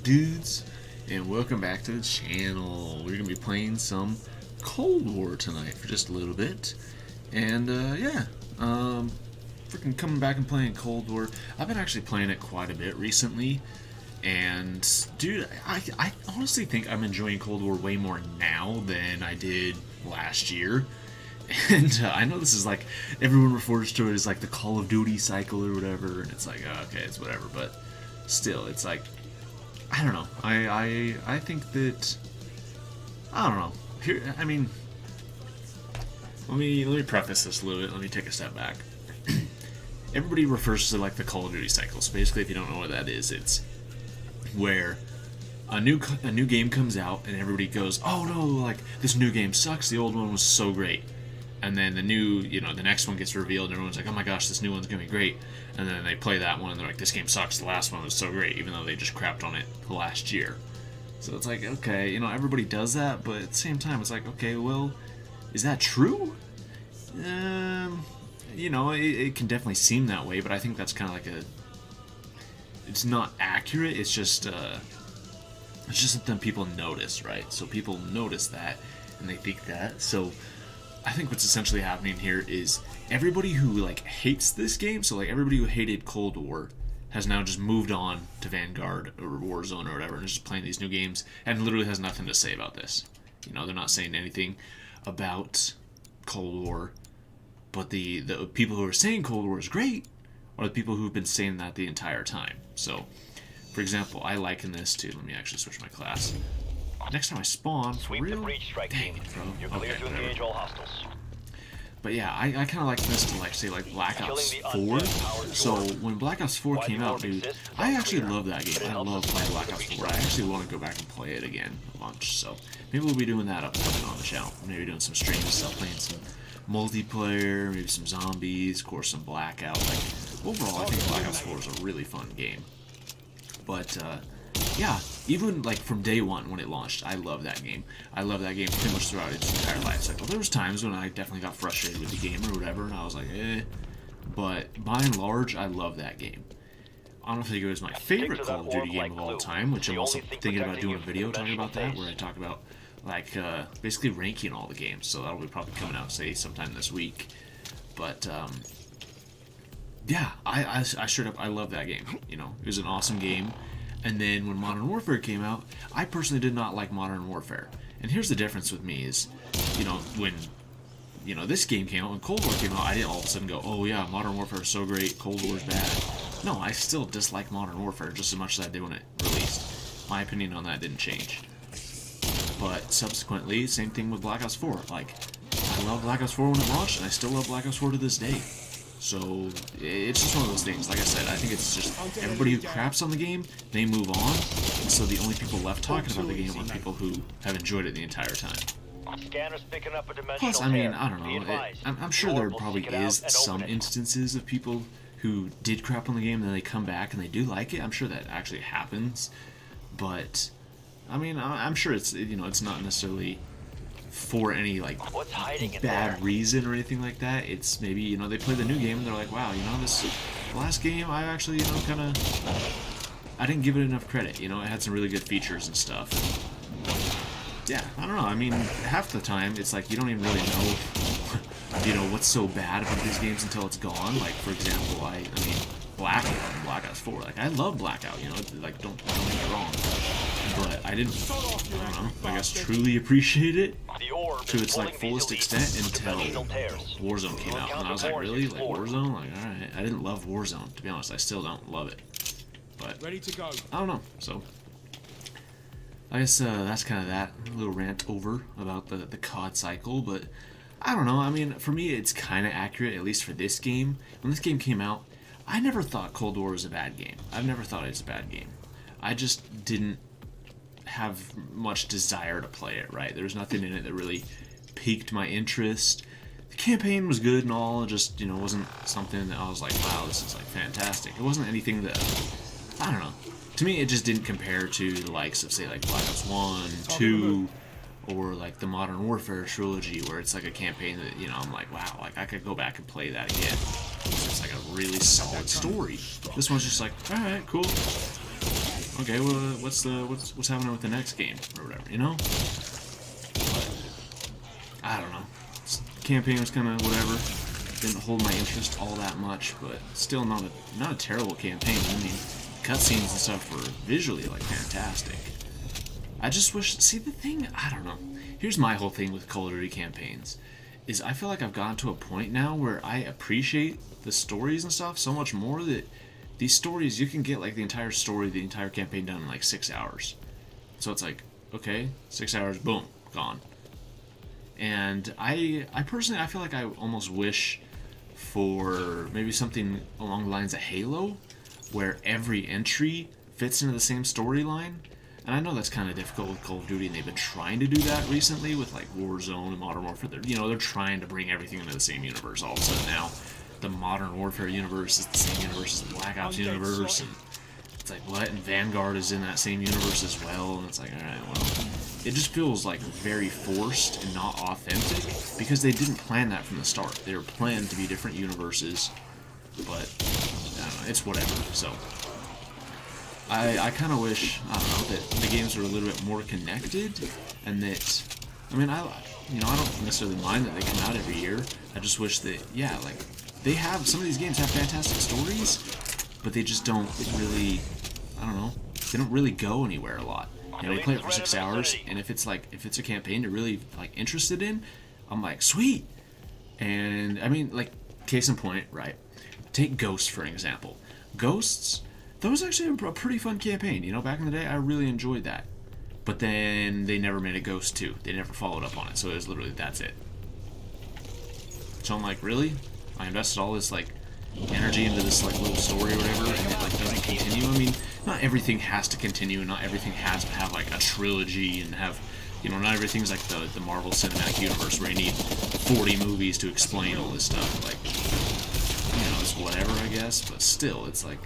dudes? And welcome back to the channel. We're going to be playing some Cold War tonight for just a little bit. And, freaking coming back and playing Cold War. I've been actually playing it quite a bit recently. And, dude, I honestly think I'm enjoying Cold War way more now than I did last year. And I know this is like, everyone refers to it as like the Call of Duty cycle or whatever, and it's like, okay, it's whatever, but still, it's like, I don't know, I think that, I don't know, here, I mean, let me preface this a little bit, let me take a step back. Everybody refers to like the Call of Duty cycle, so basically if you don't know what that is, it's where a new game comes out and everybody goes, oh no, like, this new game sucks, the old one was so great. And then the new, the next one gets revealed and everyone's like, oh my gosh, this new one's gonna be great. And then they play that one and they're like, this game sucks, the last one was so great, even though they just crapped on it last year. So it's like, okay, everybody does that, but at the same time, it's like, okay, well, is that true? It can definitely seem that way, but I think that's kind of like it's not accurate, it's just something people notice, right? So people notice that, and they think that, so I think what's essentially happening here is everybody who like hates this game, so like everybody who hated Cold War has now just moved on to Vanguard or Warzone or whatever and is just playing these new games and literally has nothing to say about this. They're not saying anything about Cold War, but the people who are saying Cold War is great are the people who've been saying that the entire time. So, for example, I liken this to, let me actually switch my class. Next time I spawn, for real? Dang it, bro. Okay, whatever. But yeah, I kind of like this to like say like Black Ops 4. So when Black Ops 4 came out, dude, I actually love that game. I love playing Black Ops 4. I actually want to go back and play it again a bunch. So maybe we'll be doing that upcoming on the channel. Maybe doing some streams stuff, playing some multiplayer, maybe some zombies, of course some Blackout. Like overall, I think Black Ops 4 is a really fun game. But yeah, even like from day one when it launched, I love that game. I love that game pretty much throughout its entire life cycle. There was times when I definitely got frustrated with the game or whatever, and I was like, eh. But by and large, I love that game. I don't think it was my favorite Call of Duty game of all time, which I'm also thinking about doing a video talking about that, where I talk about like basically ranking all the games. So that'll be probably coming out, say, sometime this week. But yeah, I straight up I love that game. It was an awesome game. And then when Modern Warfare came out, I personally did not like Modern Warfare. And here's the difference with me is, when, this game came out, when Cold War came out, I didn't all of a sudden go, oh yeah, Modern Warfare is so great, Cold War is bad. No, I still dislike Modern Warfare just as much as I did when it released. My opinion on that didn't change. But subsequently, same thing with Black Ops 4. Like, I love Black Ops 4 when it launched, and I still love Black Ops 4 to this day. So, it's just one of those things. Like I said, I think it's just everybody who craps on the game, they move on. And so the only people left talking about the game are people who have enjoyed it the entire time. Plus, I mean, I don't know. I'm sure there probably is some instances of people who did crap on the game and then they come back and they do like it. I'm sure that actually happens. But, I mean, I'm sure it's, it's not necessarily for any like bad reason or anything like that. It's maybe they play the new game and they're like, wow, this last game I actually kind of I didn't give it enough credit. It had some really good features and stuff. Yeah, I don't know. I mean, half the time it's like you don't even really know what's so bad about these games until it's gone. Like for example, I mean Blackout and Black Ops 4. Like I love Blackout. Like don't get me wrong. But I didn't, I guess, truly appreciate it to its like fullest extent until Warzone came out, and I was like, really, like Warzone? Like, all right, I didn't love Warzone, to be honest. I still don't love it, but I don't know. So I guess that's kind of that little rant over about the COD cycle. But I don't know. I mean, for me, it's kind of accurate, at least for this game. When this game came out, I never thought Cold War was a bad game. I've never thought it was a bad game. I just didn't have much desire to play it, right? There was nothing in it that really piqued my interest. The campaign was good and all, it just, wasn't something that I was like, wow, this is like fantastic. It wasn't anything that, I don't know. To me, it just didn't compare to the likes of, say, like Black Ops 1, 2, or like the Modern Warfare trilogy, where it's like a campaign that, I'm like, wow, like I could go back and play that again. It's just like a really solid story. This one's just like, alright, cool. okay, well, what's happening with the next game or whatever, you know? But I don't know. Campaign was kind of whatever. Didn't hold my interest all that much, but still not a terrible campaign. I mean, cutscenes and stuff were visually like fantastic. I just wish. See, the thing, I don't know. Here's my whole thing with Call of Duty campaigns, is I feel like I've gotten to a point now where I appreciate the stories and stuff so much more that these stories, you can get like the entire story, the entire campaign done in like 6 hours. So it's like, okay, 6 hours, boom, gone. And I personally, I feel like I almost wish for maybe something along the lines of Halo, where every entry fits into the same storyline. And I know that's kind of difficult with Call of Duty, and they've been trying to do that recently with like Warzone and Modern Warfare. They're trying to bring everything into the same universe. All of a sudden now, the Modern Warfare universe is the same universe as the Black Ops universe, and it's like, what? And Vanguard is in that same universe as well, and it's like, alright, well, it just feels like very forced and not authentic, because they didn't plan that from the start. They were planned to be different universes, but, I don't know, it's whatever, so. I kind of wish, I don't know, that the games were a little bit more connected, and that, I mean, I don't necessarily mind that they come out every year. I just wish that, yeah, like, some of these games have fantastic stories, but they just don't really, I don't know, they don't really go anywhere a lot. You know, you play it for 6 hours, and if it's a campaign you're really, like, interested in, I'm like, sweet! And, I mean, like, case in point, right? Take Ghosts, for an example. Ghosts, that was actually a pretty fun campaign. You know, back in the day, I really enjoyed that. But then they never made a Ghost 2. They never followed up on it, so it was literally, that's it. So I'm like, really? I invested all this, like, energy into this, like, little story or whatever, and it, like, doesn't continue? I mean, not everything has to continue, and not everything has to have, like, a trilogy, and have, you know, not everything's like the Marvel Cinematic Universe, where you need 40 movies to explain all this stuff. Like, you know, it's whatever, I guess, but still, it's like,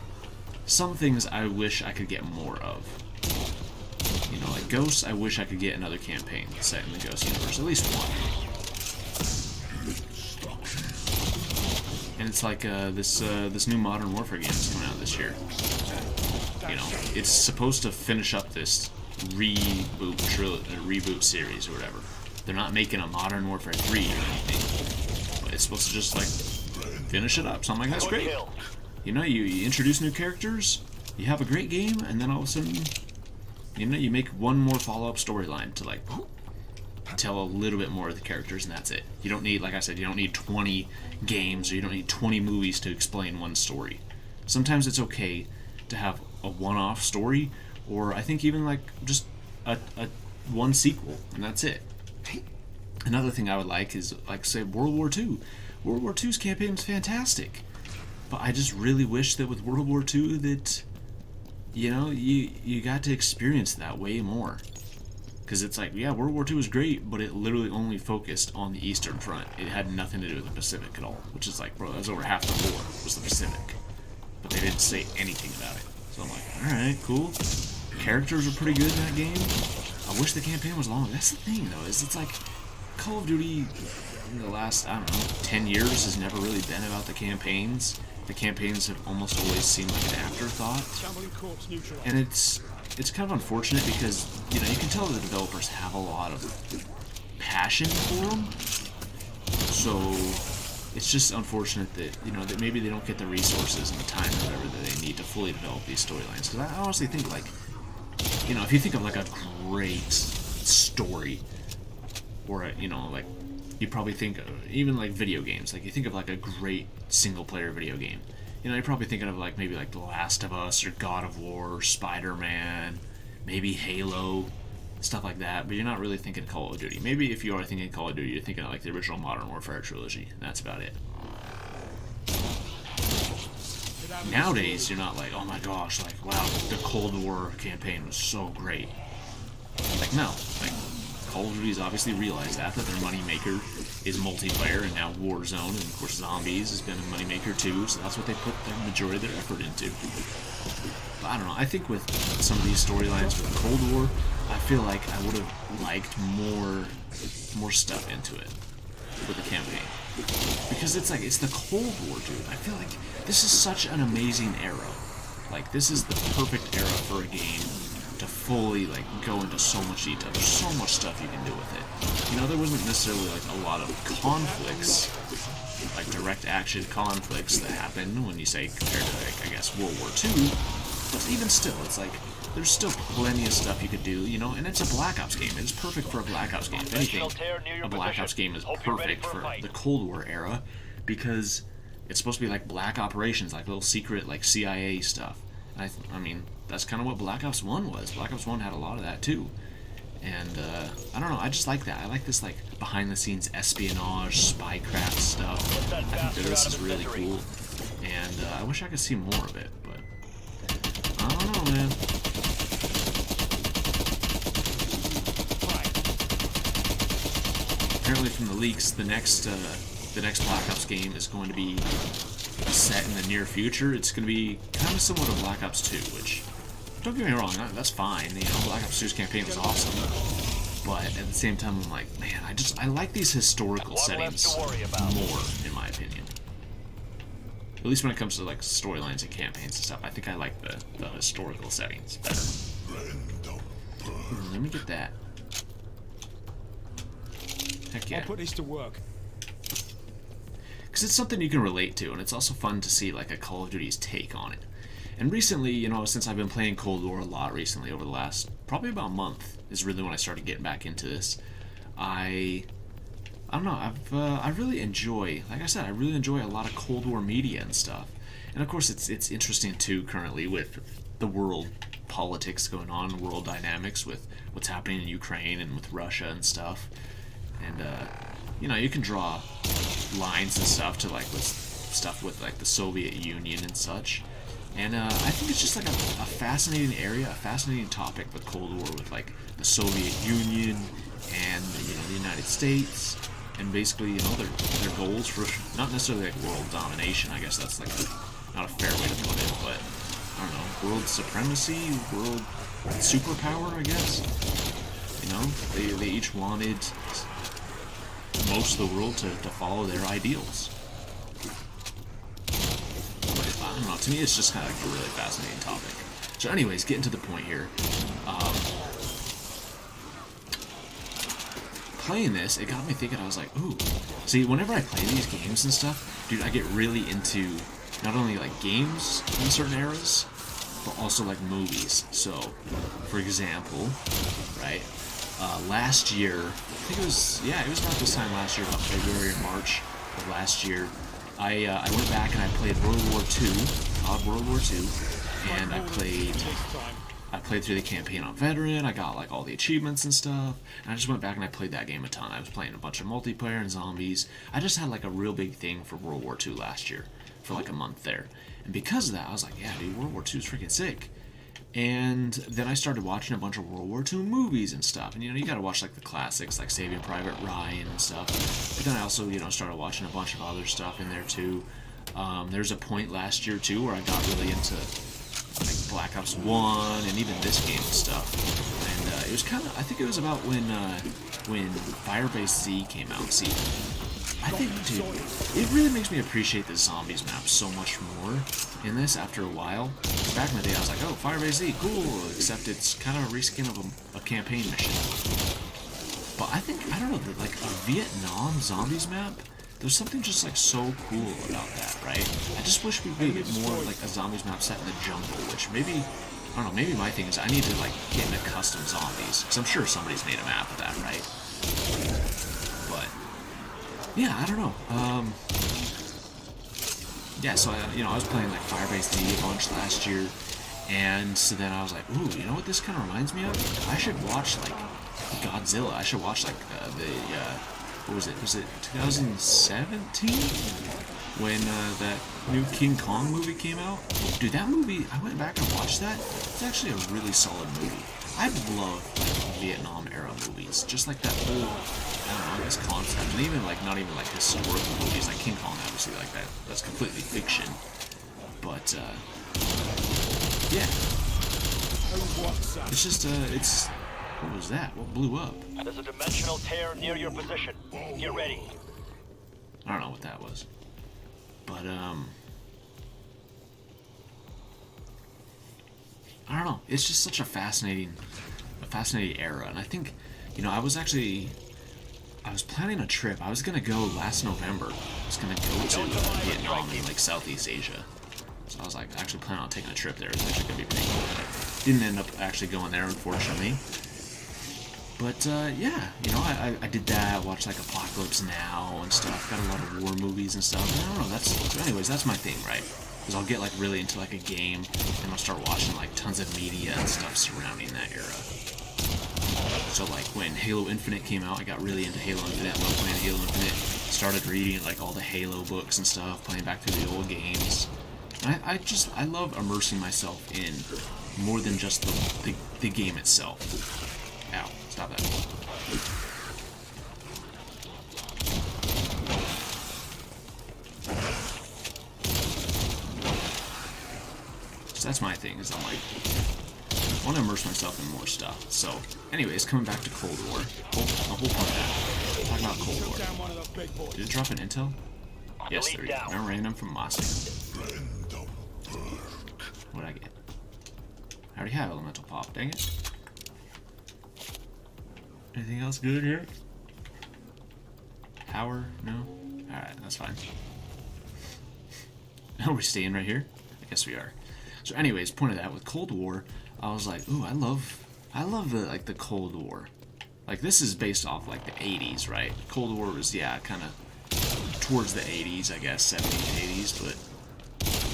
some things I wish I could get more of. You know, like Ghosts, I wish I could get another campaign set in the Ghost universe, at least one. And it's like this new Modern Warfare game that's coming out this year. You know, it's supposed to finish up this reboot series or whatever. They're not making a Modern Warfare 3 or anything, but it's supposed to just like finish it up. So I'm like, that's great. You know, you introduce new characters, you have a great game, and then all of a sudden, you know, you make one more follow-up storyline to, like, tell a little bit more of the characters, and that's it. You don't need, like I said, you don't need 20 games, or you don't need 20 movies to explain one story. Sometimes it's okay to have a one-off story, or I think even, like, just a one sequel, and that's it. Another thing I would like is, like, say, World War II. World War II's campaign was fantastic. But I just really wish that with World War II that, you know, you got to experience that way more. Because it's like, yeah, World War II was great, but it literally only focused on the Eastern Front. It had nothing to do with the Pacific at all. Which is like, bro, that was over half the war, was the Pacific. But they didn't say anything about it. So I'm like, alright, cool. Characters are pretty good in that game. I wish the campaign was longer. That's the thing, though, is it's like, Call of Duty in the last, I don't know, 10 years has never really been about the campaigns. The campaigns have almost always seemed like an afterthought, and it's kind of unfortunate because, you know, you can tell the developers have a lot of passion for them, so it's just unfortunate that, you know, that maybe they don't get the resources and the time or whatever that they need to fully develop these storylines, because I honestly think, like, you know, if you think of, like, a great story, or, you know, like, you probably think of, even like video games, like you think of like a great single player video game. You know, you're probably thinking of like maybe like The Last of Us or God of War, or Spider-Man, maybe Halo, stuff like that, but you're not really thinking Call of Duty. Maybe if you are thinking Call of Duty, you're thinking of like the original Modern Warfare trilogy, and that's about it. Nowadays, you're not like, oh my gosh, like, wow, the Cold War campaign was so great. Like, no, like, Call of Duty's obviously realized that their moneymaker is multiplayer, and now Warzone, and of course Zombies has been a moneymaker too, so that's what they put the majority of their effort into. But I don't know, I think with some of these storylines with Cold War, I feel like I would have liked more stuff into it with the campaign. Because it's like, it's the Cold War, dude. I feel like this is such an amazing era. Like, this is the perfect era for a game to fully like go into so much detail. There's so much stuff you can do with it. You know, there wasn't necessarily like a lot of conflicts, like direct action conflicts that happen when you say compared to like, I guess, World War II. But even still, it's like there's still plenty of stuff you could do, you know, and it's a Black Ops game. It's perfect for a Black Ops game. If anything, a Black Ops game is perfect for the Cold War era because it's supposed to be like black operations, like little secret, like CIA stuff. And I mean, that's kind of what Black Ops 1 was. Black Ops 1 had a lot of that too. And I don't know, I just like that. I like this like behind-the-scenes espionage, spycraft stuff. I think that this is really cool, and I wish I could see more of it, but I don't know, man. Apparently, from the leaks, the next Black Ops game is going to be set in the near future. It's going to be kind of similar to Black Ops 2, which, don't get me wrong, that's fine. You know, Black Ops 2's campaign was awesome. But at the same time, I'm like, man, I like these historical settings more, in my opinion. At least when it comes to like storylines and campaigns and stuff, I think I like the historical settings better. Let me get that. Heck yeah. I'll put this to work. Because it's something you can relate to, and it's also fun to see like a Call of Duty's take on it. And recently, you know, since I've been playing Cold War a lot recently, over the last probably about a month, is really when I started getting back into this. I don't know, I really enjoy, like I said, I really enjoy a lot of Cold War media and stuff. And of course, it's interesting too currently with the world politics going on, world dynamics with what's happening in Ukraine and with Russia and stuff. And you know, you can draw lines and stuff to like with stuff with like the Soviet Union and such. And I think it's just like a fascinating area, a fascinating topic, the Cold War with like the Soviet Union and, you know, the United States, and basically, you know, their goals for not necessarily like world domination. I guess that's like not a fair way to put it, but I don't know, world supremacy, world superpower, I guess. You know, they each wanted most of the world to follow their ideals. I don't know, to me it's just kind of like a really fascinating topic. So anyways, getting to the point here. Playing this, it got me thinking, I was like, ooh. See, whenever I play these games and stuff, dude, I get really into not only like games in certain eras, but also like movies. So, for example, right, last year, I think it was about this time last year, about February or March of last year, I went back and I played World War II, World War II, and I played through the campaign on Veteran. I got like all the achievements and stuff, and I just went back and I played that game a ton. I was playing a bunch of multiplayer and zombies. I just had like a real big thing for World War II last year, for like a month there, and because of that, I was like, yeah, dude, World War II is freaking sick. And then I started watching a bunch of World War II movies and stuff. And, you know, you gotta watch, like, the classics, like Saving Private Ryan and stuff. But then I also, you know, started watching a bunch of other stuff in there, too. There's a point last year, too, where I got really into, like, Black Ops 1 and even this game and stuff. And it was kind of, I think it was about when Firebase Z came out. See, I think, dude, it really makes me appreciate the zombies map so much more in this after a while. Back in the day, I was like, oh, Firebase Z, cool, except it's kind of a reskin of a campaign mission. But I think, I don't know, like a Vietnam zombies map, there's something just like so cool about that, right? I just wish we could get more like a zombies map set in the jungle, which maybe, I don't know, maybe my thing is I need to like get into custom zombies, because I'm sure somebody's made a map of that, right? But yeah, I don't know. Yeah, so I was playing like Firebase D a bunch last year, and so then I was like, ooh, you know what this kind of reminds me of? I should watch like Godzilla. I should watch like what was it? Was it 2017 when that new King Kong movie came out? Dude, that movie, I went back and watched that. It's actually a really solid movie. I love like Vietnam era movies, just like that whole, I don't know, I guess concept, and even like not even like historical movies like King Kong, obviously, like that's completely fiction. But yeah, it's just it's, what was that? What blew up? There's a dimensional tear near your position. Get ready. I don't know what that was, but I don't know. It's just such a fascinating era, and I think, you know, I was planning a trip. I was gonna go last November. I was gonna go to Vietnam and like Southeast Asia. So I was like actually planning on taking a trip there. It's actually gonna be pretty cool. Didn't end up actually going there, unfortunately. But yeah, you know, I did that. Watched like Apocalypse Now and stuff. Got a lot of war movies and stuff. And I don't know. Anyways, that's my thing, right? Because I'll get like really into like a game, and I'll start watching like tons of media and stuff surrounding that era. So like when Halo Infinite came out, I got really into Halo Infinite. Loved playing Halo Infinite. Started reading like all the Halo books and stuff, playing back through the old games. I love immersing myself in more than just the game itself. Ow, stop that. So that's my thing, is I'm like, I want to immerse myself in more stuff. So, anyways, coming back to Cold War. The whole part of that. Talking about Cold War. Did it drop an intel? Yes, there we go. Memorandum from Moscow. What'd I get? I already have Elemental Pop, dang it. Anything else good here? Power? No? Alright, that's fine. Are we staying right here? I guess we are. So anyways, point of that, with Cold War, I was like, ooh, I love the Cold War. Like, this is based off like the 80s, right? Cold War was, yeah, kind of towards the 80s, I guess, 70s, 80s, but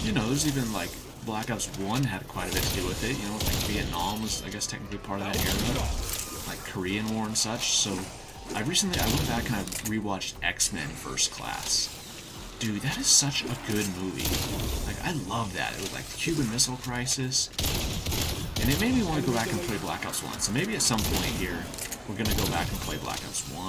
you know, there's even like Black Ops 1 had quite a bit to do with it, you know, like Vietnam was, I guess, technically part of that era, like Korean War and such. So I went back and I rewatched X-Men First Class. Dude, that is such a good movie. Like, I love that. It was like the Cuban Missile Crisis, and it made me want to go back and play Black Ops 1. So maybe at some point here, we're gonna go back and play Black Ops 1.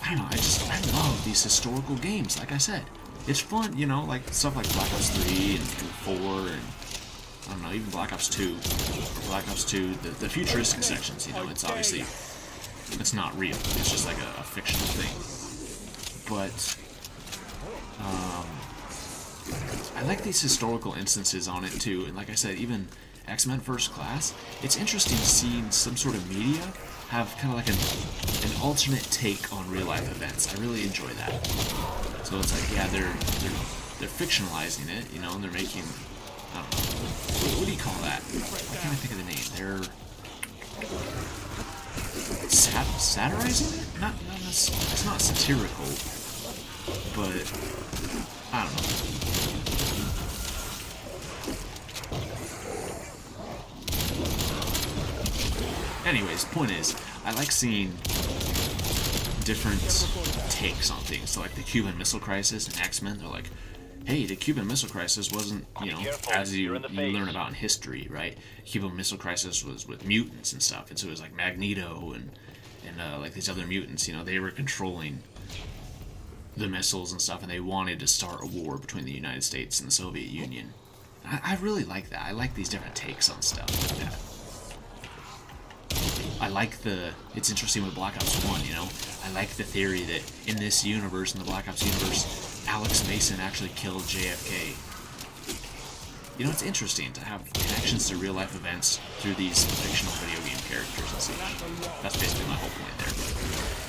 I don't know, I love these historical games, like I said. It's fun, you know, like stuff like Black Ops 3 and 4 and, I don't know, even Black Ops 2. Black Ops 2, the futuristic sections, you know, it's obviously, it's not real. It's just like a fictional thing. But I like these historical instances on it too, and like I said, even X-Men First Class, it's interesting seeing some sort of media have kind of like an alternate take on real life events. I really enjoy that. So it's like, yeah, they're fictionalizing it, you know, and they're making, I don't know, what do you call that? Why can't I think of the name? They're satirizing it? Not it's not satirical, but I don't know. Anyways, point is, I like seeing different takes on things. So like the Cuban Missile Crisis and X-Men, they're like, hey, the Cuban Missile Crisis wasn't, you know, as you learn about in history, right? Cuban Missile Crisis was with mutants and stuff, and so it was like Magneto and like these other mutants, you know, they were controlling the missiles and stuff, and they wanted to start a war between the United States and the Soviet Union. I really like that. I like these different takes on stuff like that. I like it's interesting with Black Ops 1, you know, I like the theory that in this universe, in the Black Ops universe, Alex Mason actually killed JFK. You know, it's interesting to have connections to real life events through these fictional video game characters and such. That's basically my whole point there. But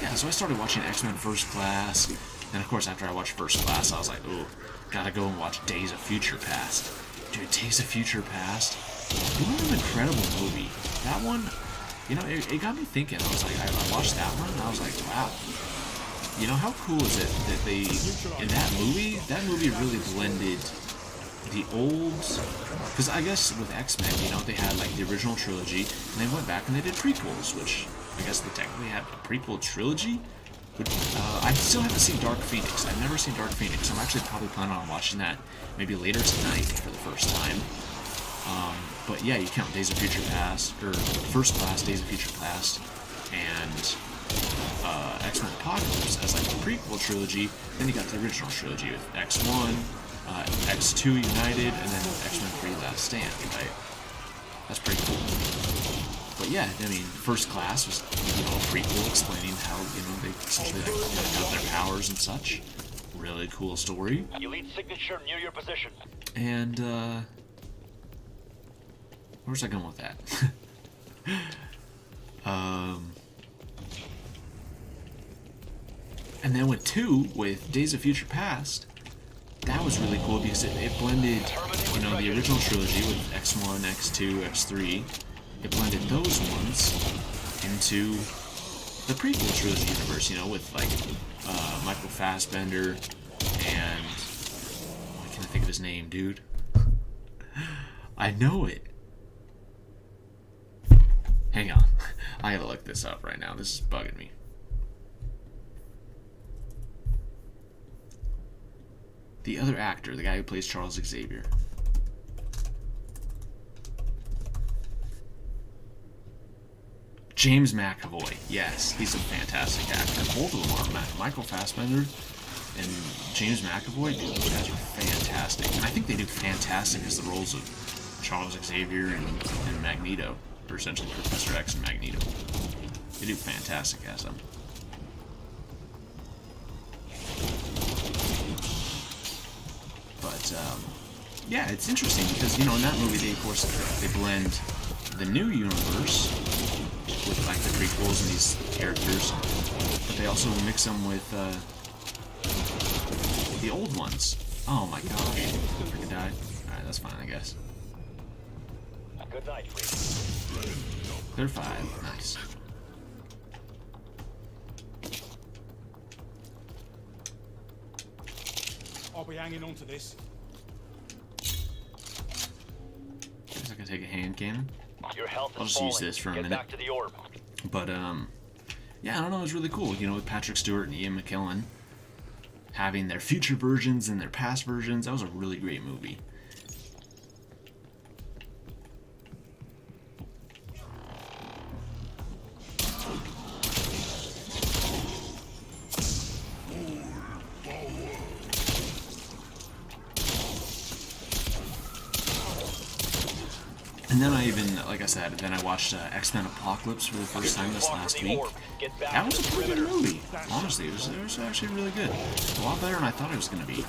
yeah, so I started watching X-Men First Class, and of course after I watched First Class, I was like, ooh, gotta go and watch Days of Future Past. Dude, Days of Future Past, what an incredible movie. That one, you know, it got me thinking. I was like, I watched that one, and I was like, wow. You know, how cool is it that they, in that movie really blended the old, because I guess with X-Men, you know, they had like the original trilogy, and they went back and they did prequels, which I guess they technically had a prequel trilogy. But I still haven't seen Dark Phoenix. I've never seen Dark Phoenix. I'm actually probably planning on watching that maybe later tonight for the first time. But yeah, you count Days of Future Past, or First Class, Days of Future Past, and X-Men Apocalypse as like the prequel trilogy. Then you got the original trilogy with X1, X2 United, and then X-Men 3 Last Stand, right? That's pretty cool. But yeah, I mean, First Class was, you know, a prequel explaining how, you know, they essentially like, you know, got their powers and such. Really cool story. Elite signature near your position. And Where's I going with that? And then with 2, with Days of Future Past, that was really cool because it blended, you know, the original trilogy with X1, X2, X3. It blended those ones into the prequel trilogy universe, you know, with like Michael Fassbender and I can't think of his name, dude. I know it. Hang on, I gotta look this up right now. This is bugging me. The other actor, the guy who plays Charles Xavier. James McAvoy. Yes, he's a fantastic actor. Both of them are. Michael Fassbender and James McAvoy, dude, those guys are fantastic. And I think they do fantastic as the roles of Charles Xavier and Magneto, or essentially Professor X and Magneto. They do fantastic as them. But yeah, it's interesting because, you know, in that movie they, of course, they blend the new universe with like the prequels and these characters, but they also mix them with the old ones. Oh my gosh, I freaking died. Alright, that's fine, I guess. Good night, Freak. Clear 5, nice. I'll be hanging on to this. Guess I can take a hand cannon. Your health is I'll just falling. use this for a Get minute. back to the orb. But yeah, I don't know, it was really cool, you know, with Patrick Stewart and Ian McKellen having their future versions and their past versions. That was a really great movie. And then I even, like I said, then I watched X-Men Apocalypse for the first time this last week. That was a pretty good movie. Honestly, it was actually really good. A lot better than I thought it was going to be.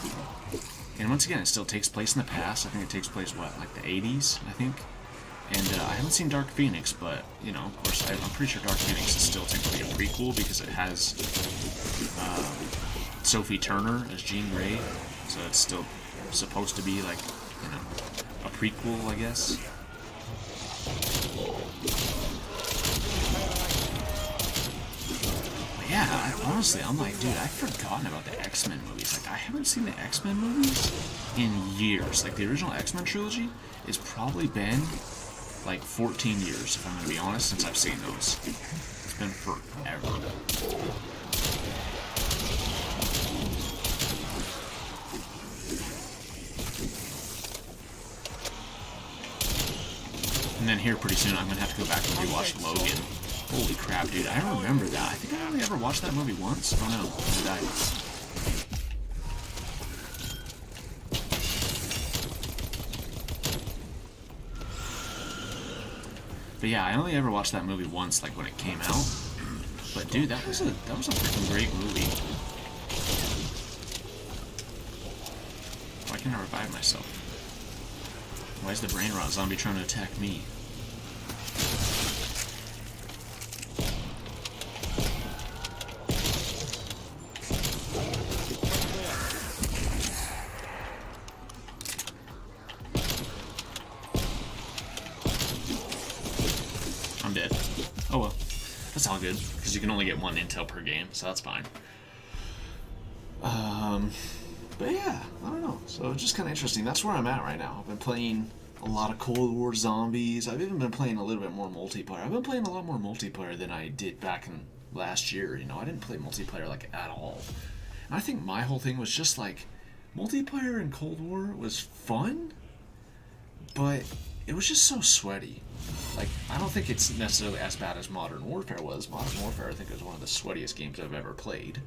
And once again, it still takes place in the past. I think it takes place, what, like the 80s, I think? And I haven't seen Dark Phoenix, but, you know, of course, I'm pretty sure Dark Phoenix is still technically a prequel because it has Sophie Turner as Jean Grey. So it's still supposed to be, like, you know, a prequel, I guess. But yeah, honestly, I'm like, dude, I've forgotten about the X-Men movies. Like, I haven't seen the X-Men movies in years. Like, the original X-Men trilogy has probably been, like, 14 years, if I'm gonna be honest, since I've seen those. It's been forever. And then here pretty soon I'm gonna have to go back and rewatch Logan. Holy crap, dude, I remember that. I think I only ever watched that movie once. Oh no, I died. But yeah, I only ever watched that movie once, like when it came out. But dude, that was a freaking great movie. Why can't I revive myself? Why is the brain rot zombie trying to attack me? I'm dead. Oh well. That's all good, because you can only get one intel per game, so that's fine. But yeah, I don't know. So it's just kind of interesting. That's where I'm at right now. I've been playing a lot of Cold War Zombies. I've even been playing a little bit more multiplayer. I've been playing a lot more multiplayer than I did back in last year. You know, I didn't play multiplayer like at all. And I think my whole thing was just like, multiplayer in Cold War was fun, but it was just so sweaty. Like, I don't think it's necessarily as bad as Modern Warfare was. Modern Warfare, I think, was one of the sweatiest games I've ever played.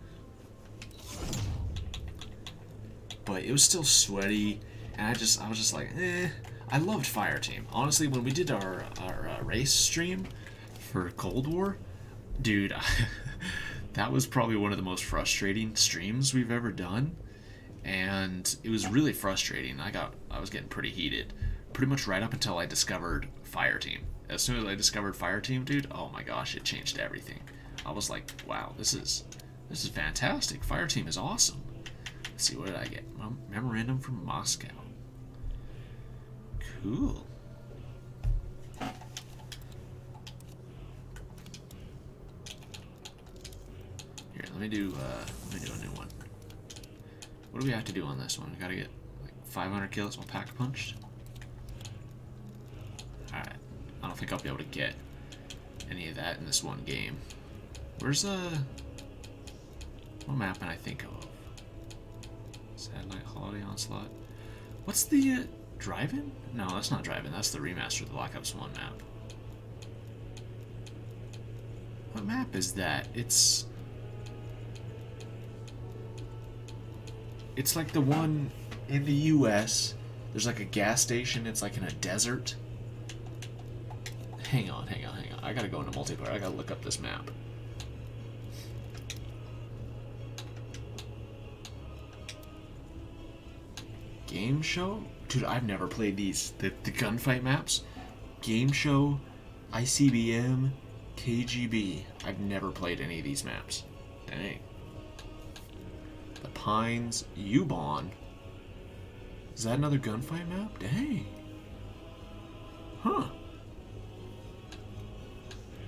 But it was still sweaty, and I was just like, eh. I loved Fireteam. Honestly, when we did our race stream for Cold War, dude, that was probably one of the most frustrating streams we've ever done. And it was really frustrating. I was getting pretty heated. Pretty much right up until I discovered Fire Team. As soon as I discovered Fire Team, dude, oh my gosh, it changed everything. I was like, wow, this is fantastic. Fire Team is awesome. Let's see, what did I get? Memorandum from Moscow. Cool. Here, let me do a new one. What do we have to do on this one? We gotta get like 500 kills while pack punched. All right. I don't think I'll be able to get any of that in this one game. Where's what map am I think of? Satellite Holiday Onslaught. What's the Drive-In? No, that's not Drive-In. That's the remaster of the Black Ops 1 map. What map is that? It's like the one in the US. There's like a gas station. It's like in a desert. Hang on. I gotta go into multiplayer. I gotta look up this map. Game Show? Dude, I've never played these. The gunfight maps. Game Show, ICBM, KGB. I've never played any of these maps. Dang. The Pines, U-Bahn. Is that another gunfight map? Dang. Huh.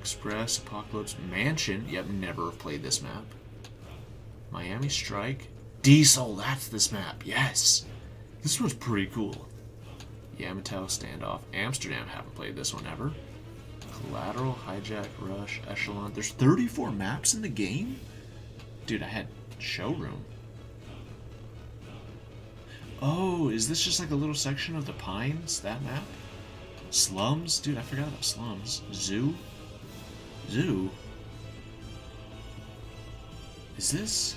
Express, Apocalypse, Mansion. Yep, never have played this map. Miami Strike. Diesel, that's this map. Yes. This one's pretty cool. Yamato Standoff. Amsterdam, haven't played this one ever. Collateral, Hijack, Rush, Echelon. There's 34 maps in the game? Dude, I had Showroom. Oh, is this just like a little section of the Pines, that map? Slums? Dude, I forgot about Slums. Zoo? Is this?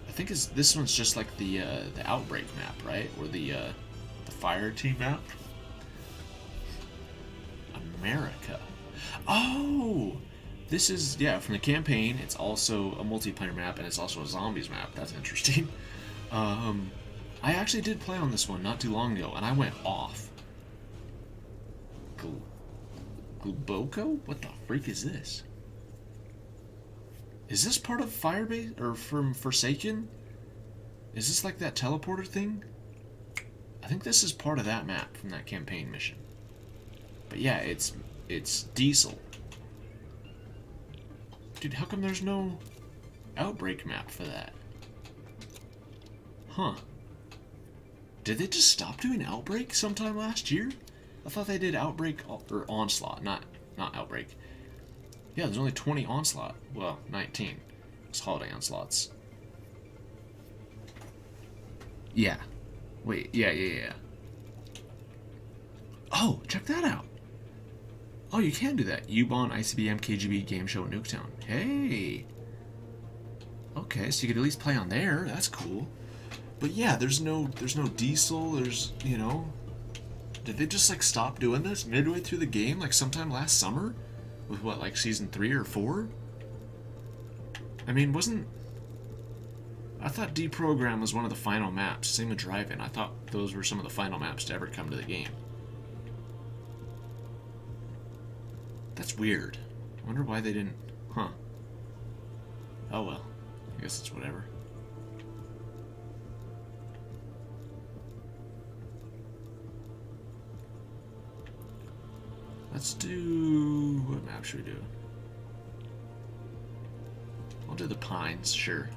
I think this one's just like the Outbreak map, right? Or the Fire Team map. America. Oh, this is from the campaign. It's also a multiplayer map and it's also a zombies map. That's interesting. I actually did play on this one not too long ago, and I went off. Gluboko? What the freak is this? Is this part of Firebase or from Forsaken? Is this like that teleporter thing? I think this is part of that map from that campaign mission. But yeah, it's Diesel. Dude, how come there's no Outbreak map for that? Huh. Did they just stop doing Outbreak sometime last year? I thought they did Outbreak or Onslaught, not Outbreak. Yeah, there's only 20 Onslaught. Well, 19. It's Holiday Onslaughts. Yeah. Wait, yeah. Oh, check that out. Oh, you can do that. U-Bahn, ICBM, KGB, Game Show, Nuketown. Hey. Okay, so you could at least play on there. That's cool. But yeah, there's no Diesel. There's, did they just like stop doing this midway through the game, like sometime last summer, with what, like season 3 or 4? I mean, I thought Deprogram was one of the final maps. Same with Drive-In. I thought those were some of the final maps to ever come to the game. That's weird. I wonder why they didn't. Huh. Oh well. I guess it's whatever. Let's do... What map should we do? I'll do the Pines, sure.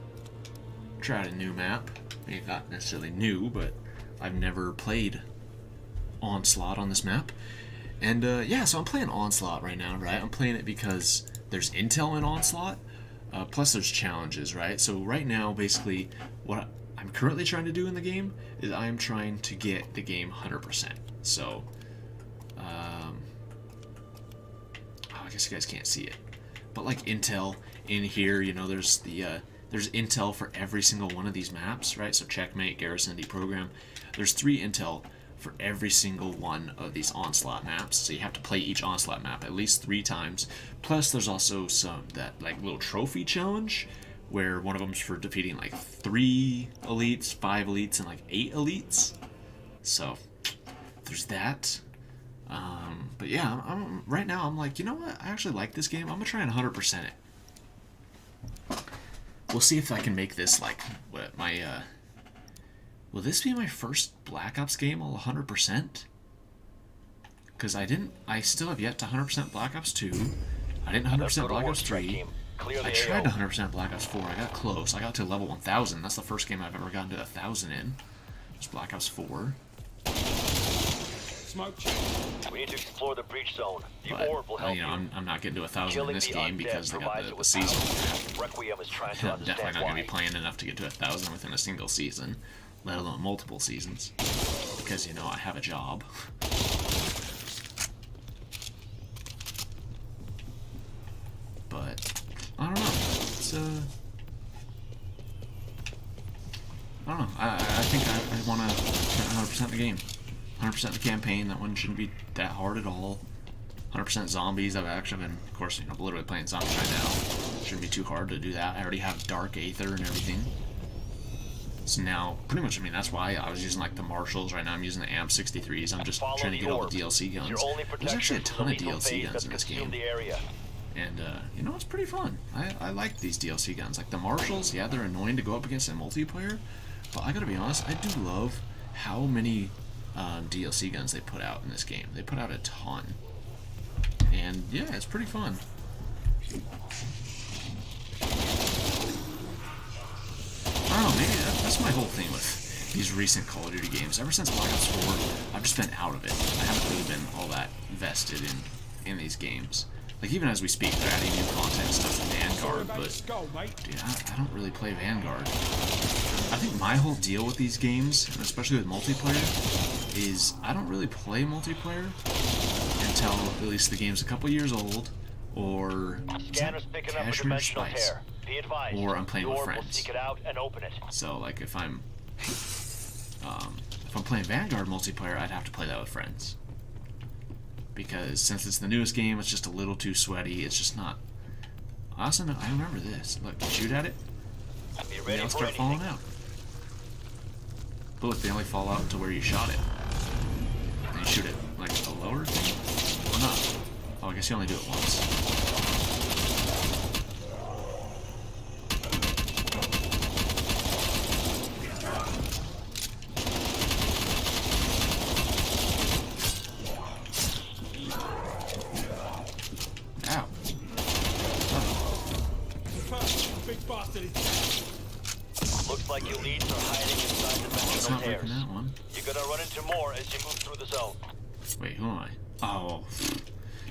Try out a new map. Maybe not necessarily new, but I've never played Onslaught on this map. And yeah, so I'm playing Onslaught right now, right? I'm playing it because there's intel in Onslaught, plus there's challenges, right? So right now, basically, what I'm currently trying to do in the game is I'm trying to get the game 100%. So, I guess you guys can't see it, but like intel in here, there's there's intel for every single one of these maps, right? So Checkmate, Garrison, Deprogram. There's 3 intel for every single one of these Onslaught maps. So you have to play each Onslaught map at least 3 times. Plus there's also that like little trophy challenge where one of them's for defeating like 3 elites, 5 elites, and like 8 elites. So there's that. But yeah, right now I'm like, you know what? I actually like this game. I'm gonna try and 100% it. We'll see if I can make this like what my. Will this be my first Black Ops game all 100%? Because I still have yet to 100% Black Ops 2. I didn't 100% Black Ops 3. I tried to 100% Black Ops 4. I got close. I got to level 1000. That's the first game I've ever gotten to 1000 in. It was Black Ops 4. Smoke. We need to explore the breach zone. The But, orb will help you know, I'm not getting to 1000 in Killing this the game undead because I got provides it the with season. power. Requiem is trying to I'm understand definitely not going to be why. playing enough to get to 1000 within a single season, let alone multiple seasons. Because, you know, I have a job. But, I don't know. It's, I don't know. I think I want to 100% the game. 100% the campaign. That one shouldn't be that hard at all. 100% zombies. I've actually been, of course, you know, literally playing zombies right now. Shouldn't be too hard to do that. I already have Dark Aether and everything. So now, pretty much, I mean, that's why I was using like the Marshals. Right now I'm using the AMP-63s. I'm just trying to get all the DLC guns. There's actually a ton of DLC guns in this game. And, you know, it's pretty fun. I like these DLC guns. Like the Marshals, yeah, they're annoying to go up against in multiplayer. But I gotta be honest, I do love how many DLC guns they put out in this game. They put out a ton. And, yeah, it's pretty fun. I don't know, maybe that's my whole thing with these recent Call of Duty games. Ever since Black Ops 4, I've just been out of it. I haven't really been all that vested in these games. Like, even as we speak, they're adding new content stuff in Vanguard, but, dude, I don't really play Vanguard. I think my whole deal with these games, and especially with multiplayer, is I don't really play multiplayer until at least the game's a couple years old, or Cashmere Spice, or I'm playing with friends. So, like, if I'm playing Vanguard multiplayer, I'd have to play that with friends. Because since it's the newest game, it's just a little too sweaty. It's just not. I also know, I remember this. Look, you shoot at it, they all start falling out. But look, they only fall out to where you shot it. And you shoot it like a lower thing, or not? Oh, I guess you only do it once. Looks like your leads are hiding inside the dimensional tears. That one. You're gonna run into more as you move through the zone. Wait, who am I? Oh,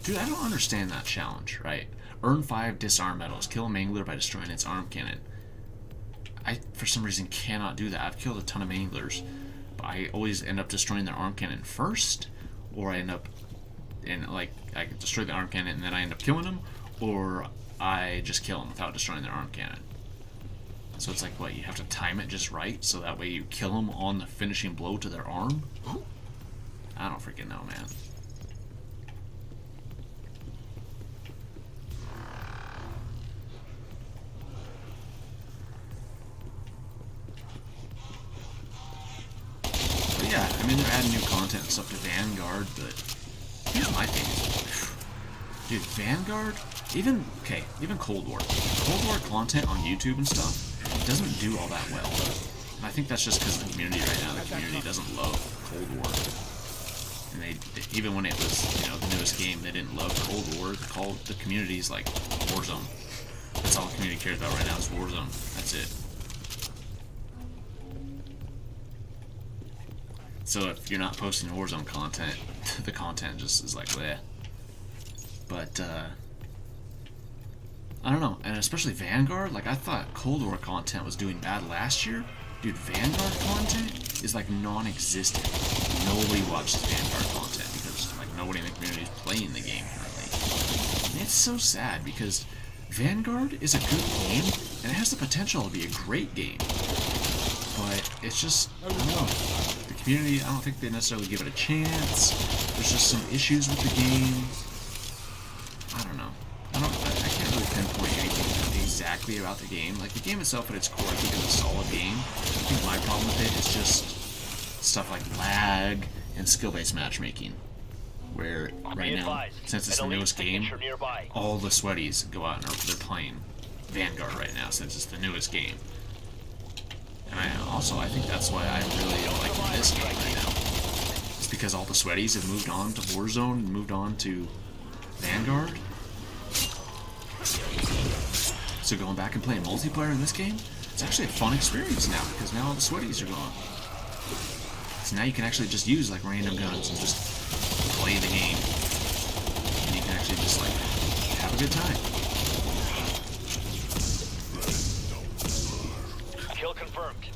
dude, I don't understand that challenge, right? Earn 5 disarm medals. Kill a mangler by destroying its arm cannon. I, for some reason, cannot do that. I've killed a ton of manglers, but I always end up destroying their arm cannon first, or I end up I destroy the arm cannon and then I end up killing them, or I just kill them without destroying their arm cannon. So it's like, what, you have to time it just right so that way you kill them on the finishing blow to their arm? I don't freaking know, man. But yeah, I mean, they're adding new content and stuff to Vanguard, but here's my thing. Dude, Vanguard, even Cold War. Cold War content on YouTube and stuff doesn't do all that well. And I think that's just because the community right now, the community doesn't love Cold War. And they even when it was, you know, the newest game, they didn't love Cold War. The community's like Warzone. That's all the community cares about right now is Warzone. That's it. So if you're not posting Warzone content, the content just is like, bleh. But, I don't know, and especially Vanguard, like, I thought Cold War content was doing bad last year. Dude, Vanguard content is, like, non-existent. Nobody watches Vanguard content because, like, nobody in the community is playing the game currently. And it's so sad because Vanguard is a good game, and it has the potential to be a great game. But it's just, I don't know, the community, I don't think they necessarily give it a chance. There's just some issues with the game. I don't know. I can't really pinpoint anything exactly about the game. Like, the game itself at its core, I think is a solid game. I think my problem with it is just stuff like lag and skill-based matchmaking. where Be right now, advised, since it's an the elite newest game, signature nearby. all the sweaties go out and they're playing Vanguard right now since it's the newest game. And I think that's why I really don't like this game right now. It's because all the sweaties have moved on to Warzone and moved on to Vanguard. So going back and playing multiplayer in this game, it's actually a fun experience now because now all the sweaties are gone. So now you can actually just use like random guns and just play the game. And you can actually just like have a good time. Kill confirmed.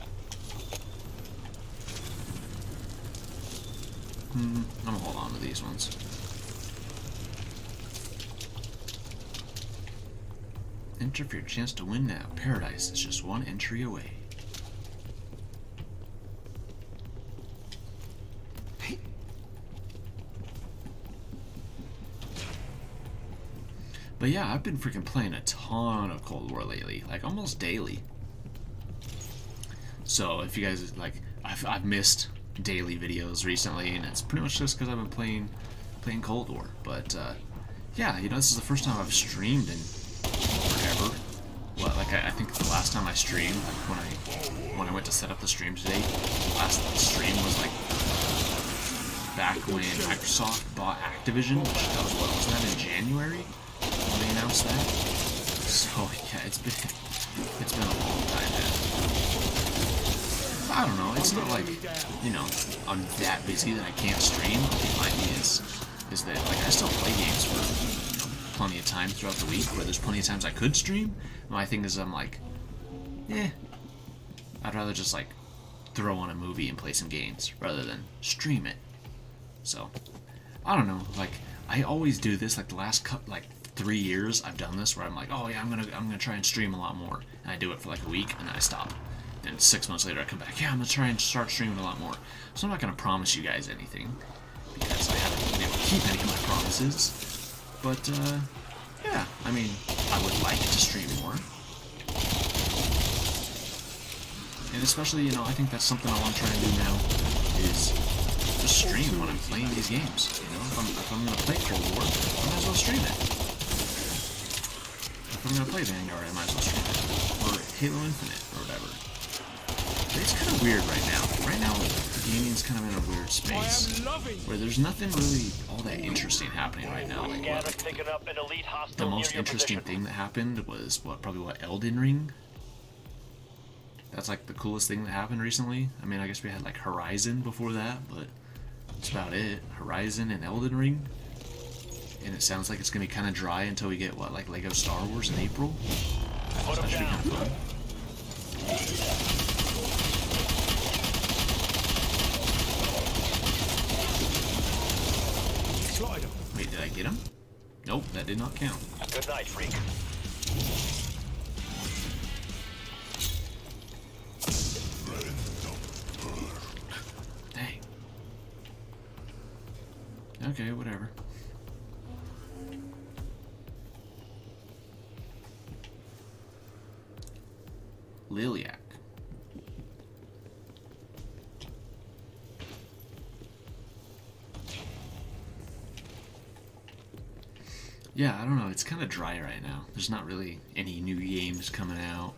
I'm gonna hold on to these ones. Enter for your chance to win now. Paradise is just one entry away. But yeah, I've been freaking playing a ton of Cold War lately, like almost daily. So if you guys like, I've missed daily videos recently, and it's pretty much just because I've been playing Cold War. But yeah, you know, this is the first time I've streamed in forever. Well, like I think the last time I streamed, like when I went to set up the stream today, the last stream was like back when Microsoft bought Activision, which that was that in January when they announced that. So yeah, it's been a long time now. I don't know. It's not like, you know, I'm that busy that I can't stream. I think my idea is that like I still play games for, you know, plenty of time throughout the week. Where there's plenty of times I could stream. My thing is I'm like, I'd rather just like throw on a movie and play some games rather than stream it. So I don't know. Like I always do this. Like the last 3 years I've done this where I'm like, oh yeah, I'm gonna try and stream a lot more, and I do it for like a week and then I stop. Then 6 months later I come back, yeah, I'm gonna try and start streaming a lot more. So I'm not gonna promise you guys anything because I haven't been able to keep any of my promises. But yeah, I mean, I would like to stream more, and especially, you know, I think that's something I want to try and do now is just stream when I'm playing these games. You know, if I'm gonna play Cold War, I might as well stream it. If I'm gonna play Vanguard, I might as well stream it, or Halo Infinite, or whatever. But it's kind of weird right now. Right now, gaming's kind of in a weird space where there's nothing really all that interesting happening right now. Like, the most interesting thing that happened was probably Elden Ring. That's like the coolest thing that happened recently. I mean, I guess we had like Horizon before that, but that's about it. Horizon and Elden Ring. And it sounds like it's gonna be kind of dry until we get like Lego Star Wars in April. So that should be kind of fun. Wait, did I get him? Nope, that did not count. Good night, freak. Dang. Okay, whatever. Liliac. Yeah, I don't know. It's kind of dry right now. There's not really any new games coming out.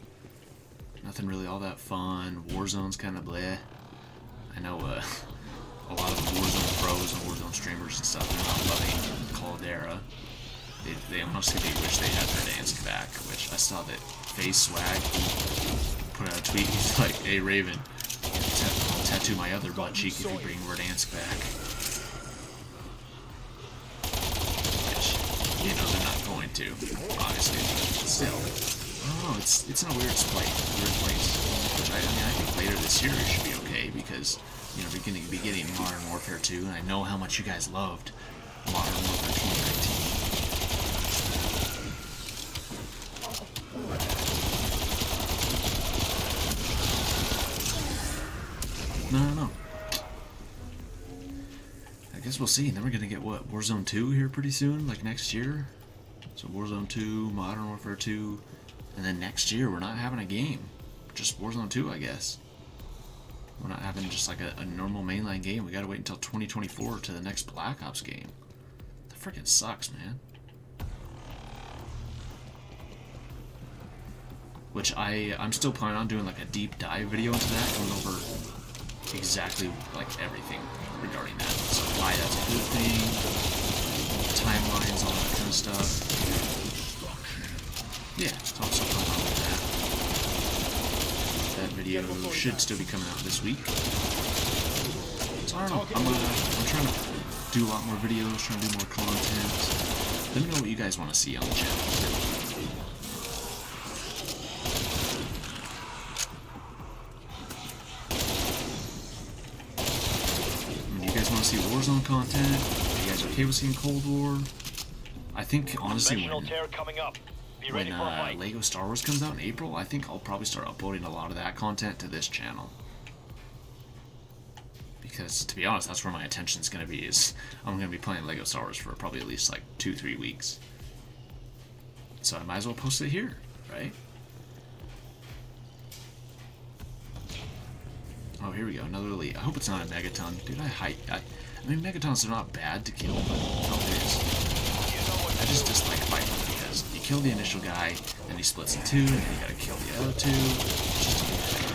Nothing really all that fun. Warzone's kind of bleh. I know a lot of Warzone pros and Warzone streamers and stuff, they're not loving Caldera. They almost think they wish they had Verdansk back, which I saw that Face Swag put out a tweet. He's like, hey Raven, I'll tattoo my other butt cheek if you bring Verdansk back. Which, you know, they're not going to, obviously, but still. Oh, it's in a weird place. Which I mean, I think later this year it should be okay because, you know, we're going to be getting Modern Warfare 2, and I know how much you guys loved Modern Warfare 2019. No. I guess we'll see. And then we're gonna get what, Warzone 2 here pretty soon, like next year. So Warzone 2, Modern Warfare 2, and then next year we're not having a game, just Warzone 2, I guess. We're not having just like a normal mainline game. We gotta wait until 2024 to the next Black Ops game. freaking sucks, man. Which I'm still planning on doing like a deep dive video into that, going over exactly like everything regarding that. So why that's a good thing, timelines, all that kind of stuff. Yeah, so I'm still planning on with that. That video should still be coming out this week. So I don't know. I'm trying to do a lot more videos, trying to do more content. Let me know what you guys want to see on the channel too. You guys want to see Warzone content? Are you guys okay with seeing Cold War? I think honestly when Lego Star Wars comes out in April, I think I'll probably start uploading a lot of that content to this channel. Because to be honest, that's where my attention's going to be. Is I'm going to be playing Lego Star Wars for probably at least like 2-3 weeks. So I might as well post it here, right? Oh, here we go, another elite. I hope it's not a Megaton. Dude, I mean, Megatons are not bad to kill, but no, it is. I just dislike fighting them because you kill the initial guy, then he splits in two, and then you gotta kill the other two. It's just a big thing.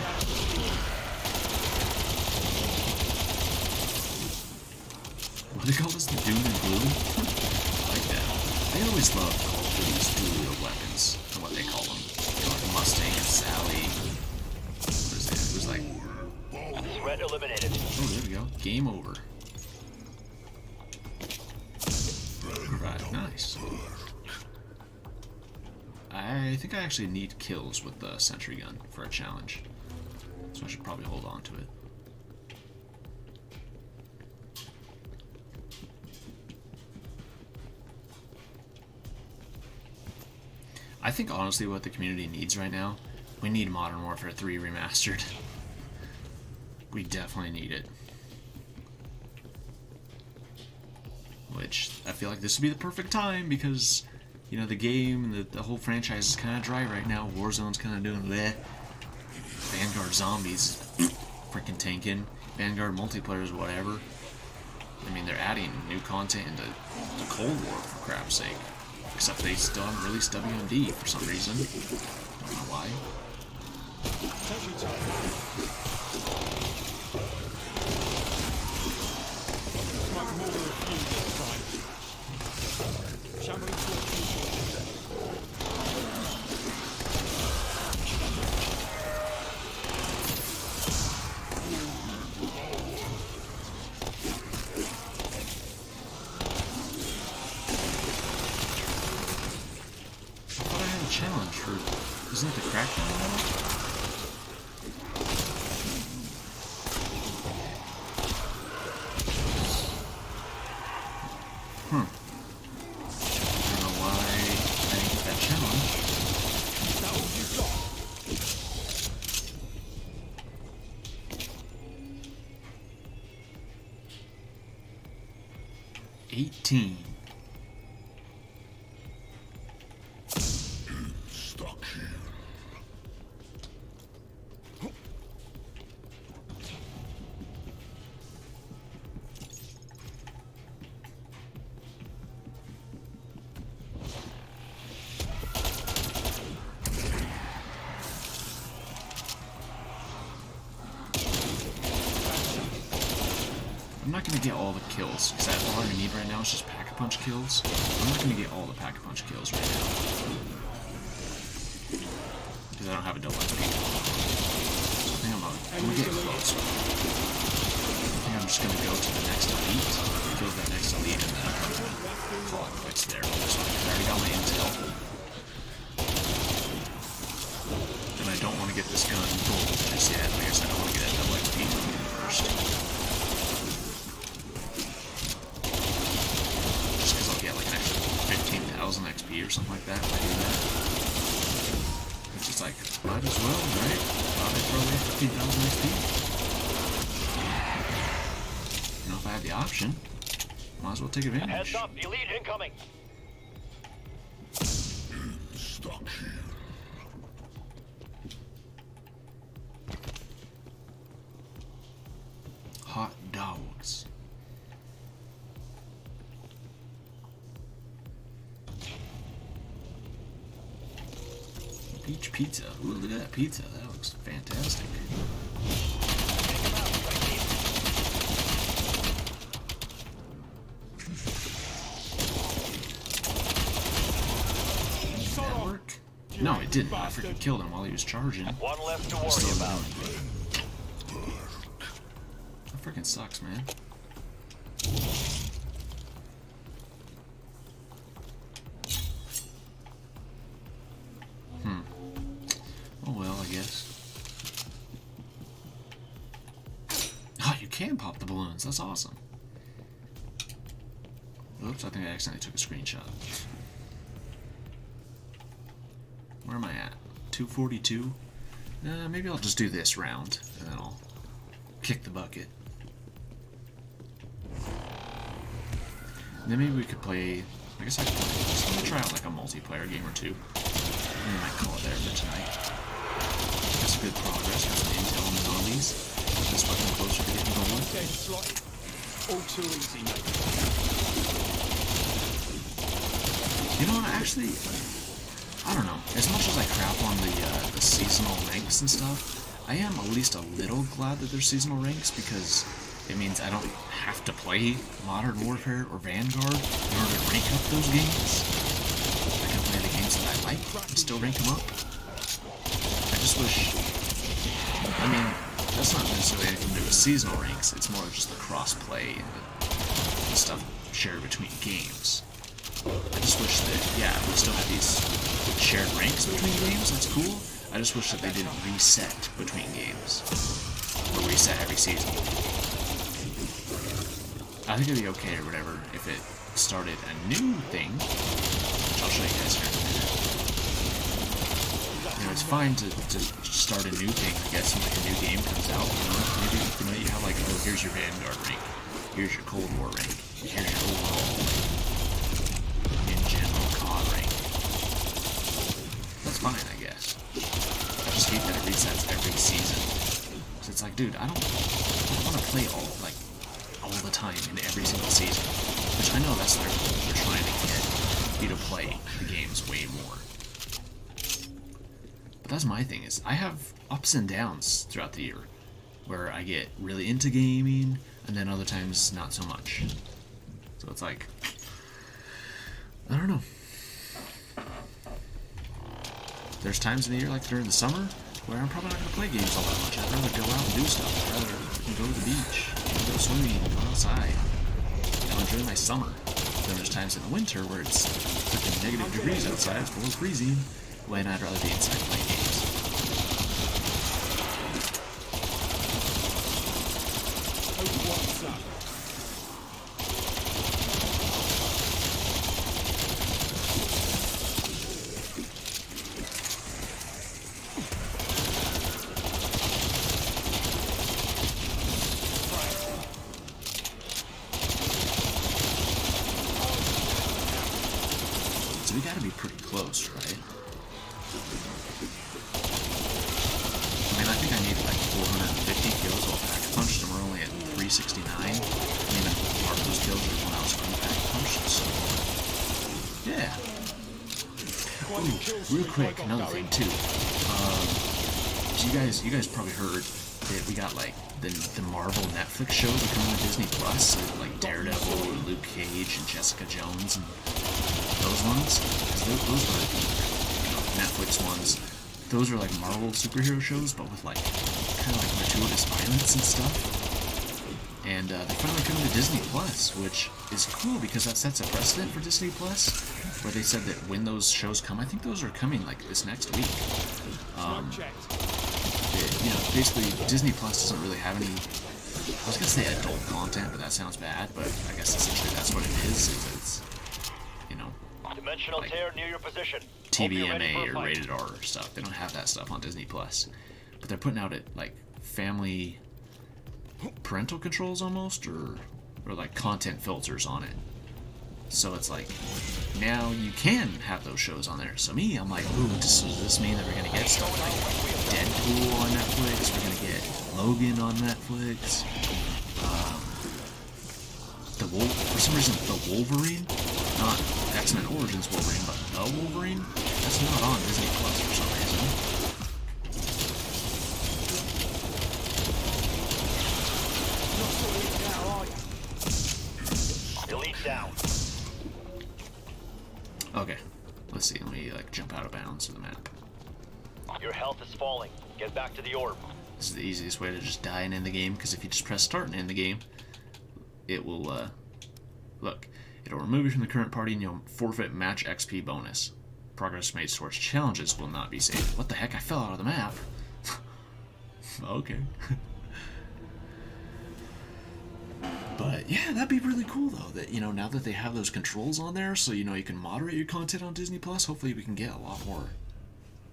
What do they call this? The Doom and Gloom? I like that. I always love Call of Duty's dual weapons, and what they call them. You know, like Mustang and Sally. What is it? It was like... Threat eliminated. Oh, there we go. Game over. Right, nice. I think I actually need kills with the sentry gun for a challenge. So I should probably hold on to it. I think honestly what the community needs right now, we need Modern Warfare 3 remastered. We definitely need it. Which, I feel like this would be the perfect time because, you know, the game and the whole franchise is kind of dry right now. Warzone's kind of doing bleh. Vanguard Zombies freaking tanking. Vanguard multiplayers, whatever. I mean, they're adding new content into the Cold War, for crap's sake. Except they still haven't released WMD for some reason. I don't know why. Challenge for... Isn't it the Crackdown level? I don't know why I didn't get that challenge. Is that all you've got? 18. I'm not going to get all the kills, because all I need right now is just pack-a-punch kills. I'm not going to get all the pack-a-punch kills right now. Because I don't have a double XP. So I think I'm going to get close. I think I'm just going to go to the next elite, kill that next elite, and then I'm going to call it quits there. So I already got my intel. And I don't want to get this gun gold just yet. Like I said, I want to get that double XP first. XP or something like that if I do that. It's just like, might as well, right? Probably throw away 15,000 XP. You know, if I have the option, might as well take advantage. Heads up, elite incoming. Stock here. Hot dogs. Beach pizza. Ooh, look at that pizza. That looks fantastic. Did that work? No, it didn't. I freaking killed him while he was charging. One left to Still worry about. That freaking sucks, man. Oh well, I guess. Oh, you can pop the balloons. That's awesome. Oops, I think I accidentally took a screenshot. Where am I at? 242? Maybe I'll just do this round, and then I'll kick the bucket. And then maybe we could play... I guess I could play... Just let me try out like a multiplayer game or two. And we might call it there for tonight. That's good progress. Got some intel on the zombies. This fucking closer to getting going. Dead slot. All too easy, mate. You know what? Actually, I don't know. As much as I crap on the seasonal ranks and stuff, I am at least a little glad that there's seasonal ranks because it means I don't have to play Modern Warfare or Vanguard in order to rank up those games. I can play the games that I like and still rank them up. I just wish... I mean, that's not necessarily anything to do with seasonal ranks. It's more just the cross-play and the stuff shared between games. I just wish that, yeah, we still have these shared ranks between games. That's cool. I just wish that they didn't reset between games. Or reset every season. I think it'd be okay or whatever if it started a new thing, which I'll show you guys here in a minute. You know, it's fine to start a new thing, I guess, when like a new game comes out. You know, maybe you have like, oh, here's your Vanguard rank, here's your Cold War rank, here's your overall in general COD rank. That's fine, I guess. I just hate that it resets every season. So it's like, dude, I don't want to play all the time in every single season. Which I know that's their goal. They're trying to get you to play the games way more. But that's my thing, is I have ups and downs throughout the year. Where I get really into gaming, and then other times not so much. So it's like, I don't know. There's times in the year, like during the summer, where I'm probably not going to play games all that much. I'd rather go out and do stuff. I'd rather go to the beach, go swimming, go outside, you know, enjoy my summer. Then there's times in the winter where it's freaking negative degrees outside, it's below freezing, when I'd rather be inside playing games. What's up? So we gotta be pretty close, right? I mean, I think I need like 450 kills while pack punched, and we're only at 369. And even part of those kills are when I was unpack punched, so... Yeah. Ooh, real quick, another thing too. So you guys probably heard that we got like the Marvel Netflix shows are coming to Disney Plus, so like Daredevil, Luke Cage, and Jessica Jones, and those ones. 'Cause those are, you know, Netflix ones. Those are like Marvel superhero shows, but with like kind of like gratuitous violence and stuff. And they're finally coming to Disney Plus, which is cool because that sets a precedent for Disney Plus, where they said that when those shows come, I think those are coming like this next week. You know, basically Disney Plus doesn't really have any, I was gonna say adult content, but that sounds bad, but I guess essentially that's what it is. It's you know, Dimensional like tear near your position. TVMA or rated R stuff. They don't have that stuff on Disney Plus, but they're putting out it like family parental controls almost, or like content filters on it. So it's like now you can have those shows on there. So me, I'm like, ooh, does this mean that we're gonna get stuff like Deadpool on Netflix? We're gonna get Logan on Netflix. For some reason, the Wolverine, not X-Men Origins Wolverine, but the Wolverine, that's not on Disney Plus for some reason. Okay, let's see. Let me like jump out of bounds of the map. Your health is falling. Get back to the orb. This is the easiest way to just die and end the game, because if you just press start and end the game, it will, look, it'll remove you from the current party and you'll forfeit match XP bonus. Progress made towards challenges will not be saved. What the heck? I fell out of the map. Okay. But yeah, that'd be really cool though, that, you know, now that they have those controls on there, so, you know, you can moderate your content on Disney Plus, hopefully we can get a lot more,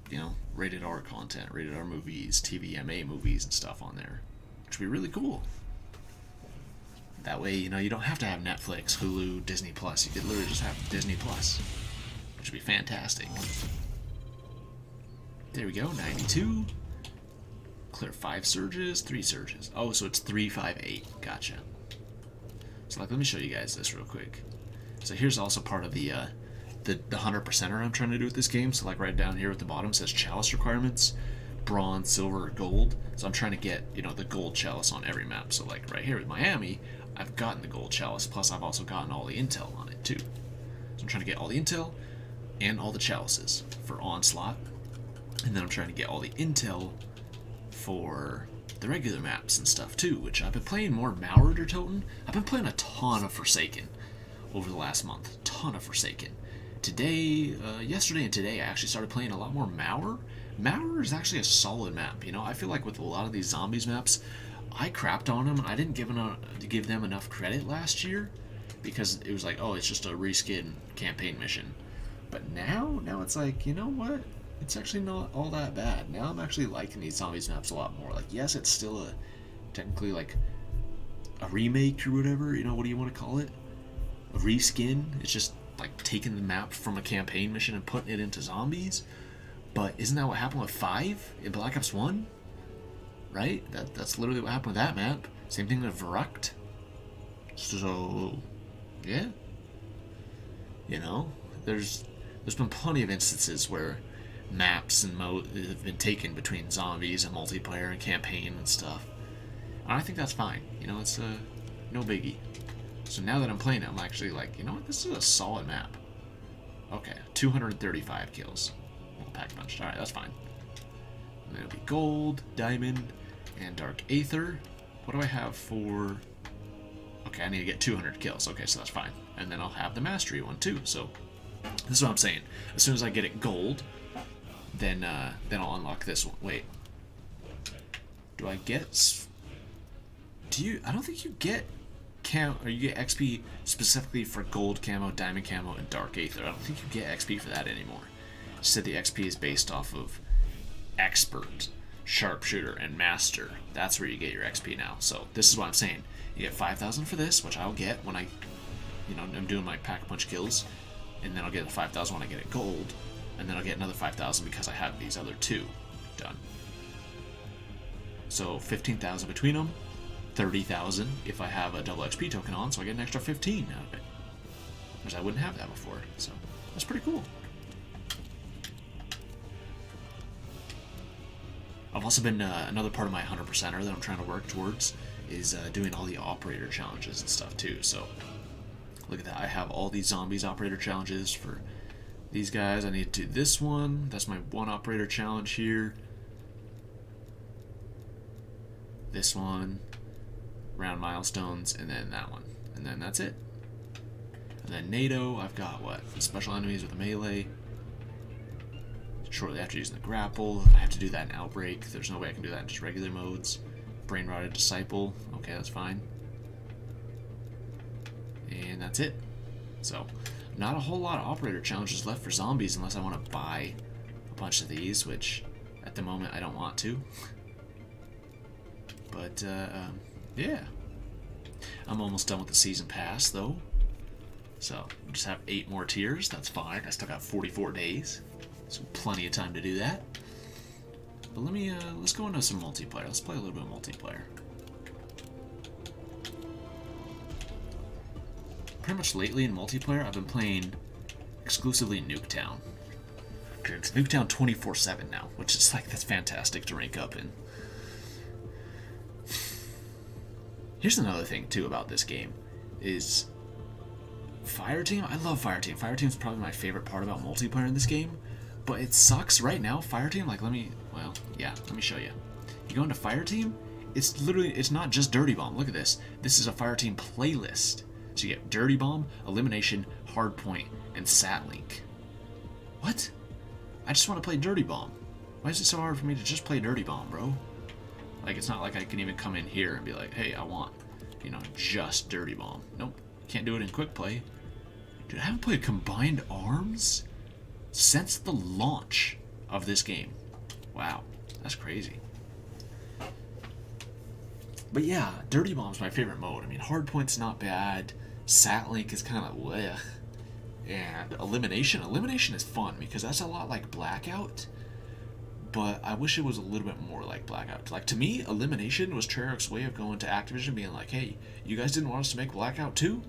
you know, rated R content, rated R movies, TVMA movies and stuff on there, which would be really cool. That way, you know, you don't have to have Netflix, Hulu, Disney Plus. You could literally just have Disney Plus, which would be fantastic. There we go, 92. Clear 5 surges, 3 surges. Oh, so it's 3, 5, 8. Gotcha. So, like, let me show you guys this real quick. So here's also part of the 100%er I'm trying to do with this game. So, like, right down here at the bottom says chalice requirements, bronze, silver, or gold. So I'm trying to get, you know, the gold chalice on every map. So, like, right here with Miami, I've gotten the gold chalice. Plus, I've also gotten all the intel on it, too. So I'm trying to get all the intel and all the chalices for Onslaught. And then I'm trying to get all the intel for the regular maps and stuff too, which I've been playing more Maured or Toten. I've been playing a ton of Forsaken over the last month. Ton of Forsaken. Today, yesterday and today, I actually started playing a lot more Mauer. Mauer is actually a solid map. You know, I feel like with a lot of these zombies maps, I crapped on them. I didn't give them enough credit last year because it was like, oh, it's just a reskin campaign mission. But now it's like, you know what? It's actually not all that bad. Now I'm actually liking these zombies maps a lot more. Like, yes, it's still technically like a remake or whatever, you know, what do you want to call it? A reskin. It's just like taking the map from a campaign mission and putting it into zombies. But isn't that what happened with 5 in Black Ops 1? Right? That's literally what happened with that map. Same thing with Verrucht. So, yeah. You know, there's been plenty of instances where maps and have been taken between zombies and multiplayer and campaign and stuff. And I think that's fine. You know, it's no biggie. So now that I'm playing it, I'm actually like, you know what? This is a solid map. Okay, 235 kills. Well, pack punched. Alright, that's fine. And then it'll be gold, diamond, and dark aether. What do I have for... Okay, I need to get 200 kills. Okay, so that's fine. And then I'll have the mastery one too. So this is what I'm saying. As soon as I get it gold, then I'll unlock this one. Wait. Do I get... I don't think you get or you get XP specifically for gold camo, diamond camo, and dark aether. I don't think you get XP for that anymore. It said the XP is based off of expert, sharpshooter, and master. That's where you get your XP now. So this is what I'm saying. You get 5,000 for this, which I'll get when I'm doing my pack-a-punch kills, and then I'll get the 5,000 when I get it gold, and then I'll get another 5,000 because I have these other 2 done. So 15,000 between them, 30,000 if I have a double XP token on, so I get an extra 15 out of it, because I wouldn't have that before. So that's pretty cool. I've also been another part of my 100%er that I'm trying to work towards is doing all the operator challenges and stuff too. So look at that. I have all these zombies operator challenges for these guys. I need to do this one. That's my 1 operator challenge here. This one, round milestones, and then that one. And then that's it. And then NATO, I've got what? Special enemies with a melee. Shortly after using the grapple, I have to do that in Outbreak. There's no way I can do that in just regular modes. Brain Rotted Disciple, okay, that's fine. And that's it. So, not a whole lot of operator challenges left for zombies unless I want to buy a bunch of these, which at the moment I don't want to. But, yeah. I'm almost done with the season pass, though. So, we just have 8 more tiers. That's fine. I still got 44 days. So, plenty of time to do that. But let's go into some multiplayer. Let's play a little bit of multiplayer. Pretty much lately in multiplayer, I've been playing exclusively Nuketown. It's Nuketown 24/7 now, which is like, that's fantastic to rank up in. Here's another thing too about this game is Fireteam? I love Fireteam. Fireteam's probably my favorite part about multiplayer in this game. But it sucks right now. Fireteam, like, let me show you. You go into Fireteam, it's not just Dirty Bomb. Look at this. This is a Fireteam playlist. So you get Dirty Bomb, Elimination, Hardpoint, and Satlink. What? I just want to play Dirty Bomb. Why is it so hard for me to just play Dirty Bomb, bro? Like, it's not like I can even come in here and be like, hey, I want, you know, just Dirty Bomb. Nope. Can't do it in Quick Play. Dude, I haven't played Combined Arms since the launch of this game. Wow. That's crazy. But yeah, Dirty Bomb's my favorite mode. I mean, Hardpoint's not bad. Satlink is kind of bleh. And Elimination is fun because that's a lot like Blackout. But I wish it was a little bit more like Blackout. Like, to me, Elimination was Treyarch's way of going to Activision being like, hey, you guys didn't want us to make Blackout 2?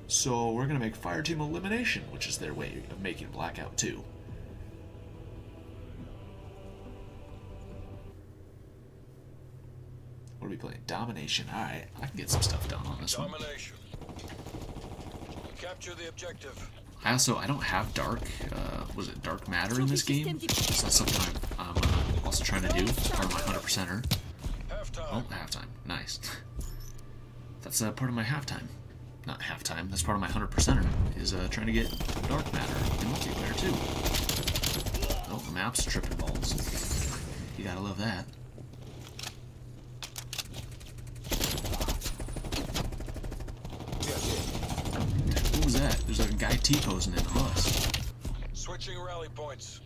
So we're going to make Fireteam Elimination, which is their way of making Blackout 2. What are we playing? Domination. Alright, I can get some stuff done on this one. Domination. Capture the objective. I don't have Dark Dark Matter in this game? So that's something I'm also trying to do. It's part of my 100%er. Oh, halftime. Nice. That's part of my halftime. Not halftime, that's part of my 100%er, is trying to get Dark Matter in multiplayer too. Oh, the map's tripping balls. You gotta love that. What was that? There's like a guy T-posing in the bus. Switching rally points.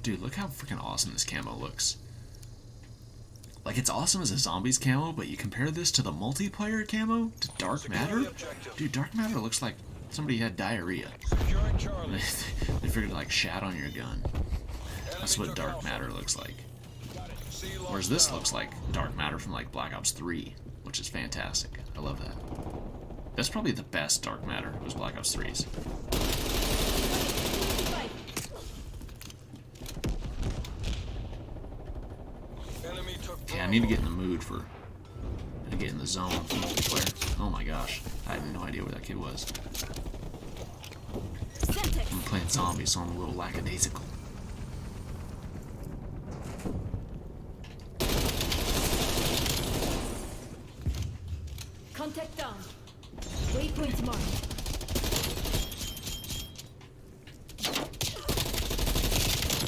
Dude, look how freaking awesome this camo looks. Like, it's awesome as a zombies camo, but you compare this to the multiplayer camo, to Dark Matter? Dude, Dark Matter looks like somebody had diarrhea. They figured to, like, shat on your gun. That's what Dark Matter looks like. Whereas this looks like Dark Matter from, like, Black Ops 3, which is fantastic. I love that. That's probably the best Dark Matter, was Black Ops 3's. Okay, I need to get in the mood for... to get in the zone for multiplayer. Oh my gosh. I had no idea where that kid was. I'm playing zombies, so I'm a little lackadaisical. Contact down. Waypoint marked.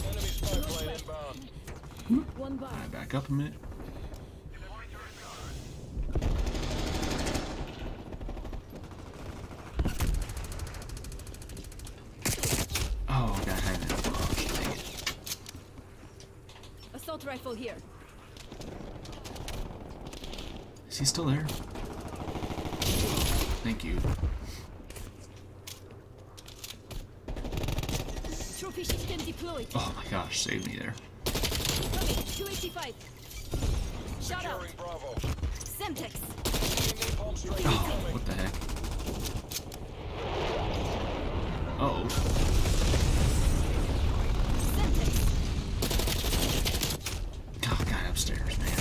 Enemy spy plane inbound. One bar. Alright, back up a minute. Oh, I got hiding in the garage. Dang it. Assault rifle here. Is he still there? Thank you. Trophy system deployed. Oh my gosh, save me there. Coming. 285. Shot out. Securing Bravo. Semtex. Napalm strike Oh, incoming. what the heck? Uh-oh. Semtex. Oh, guy upstairs, man.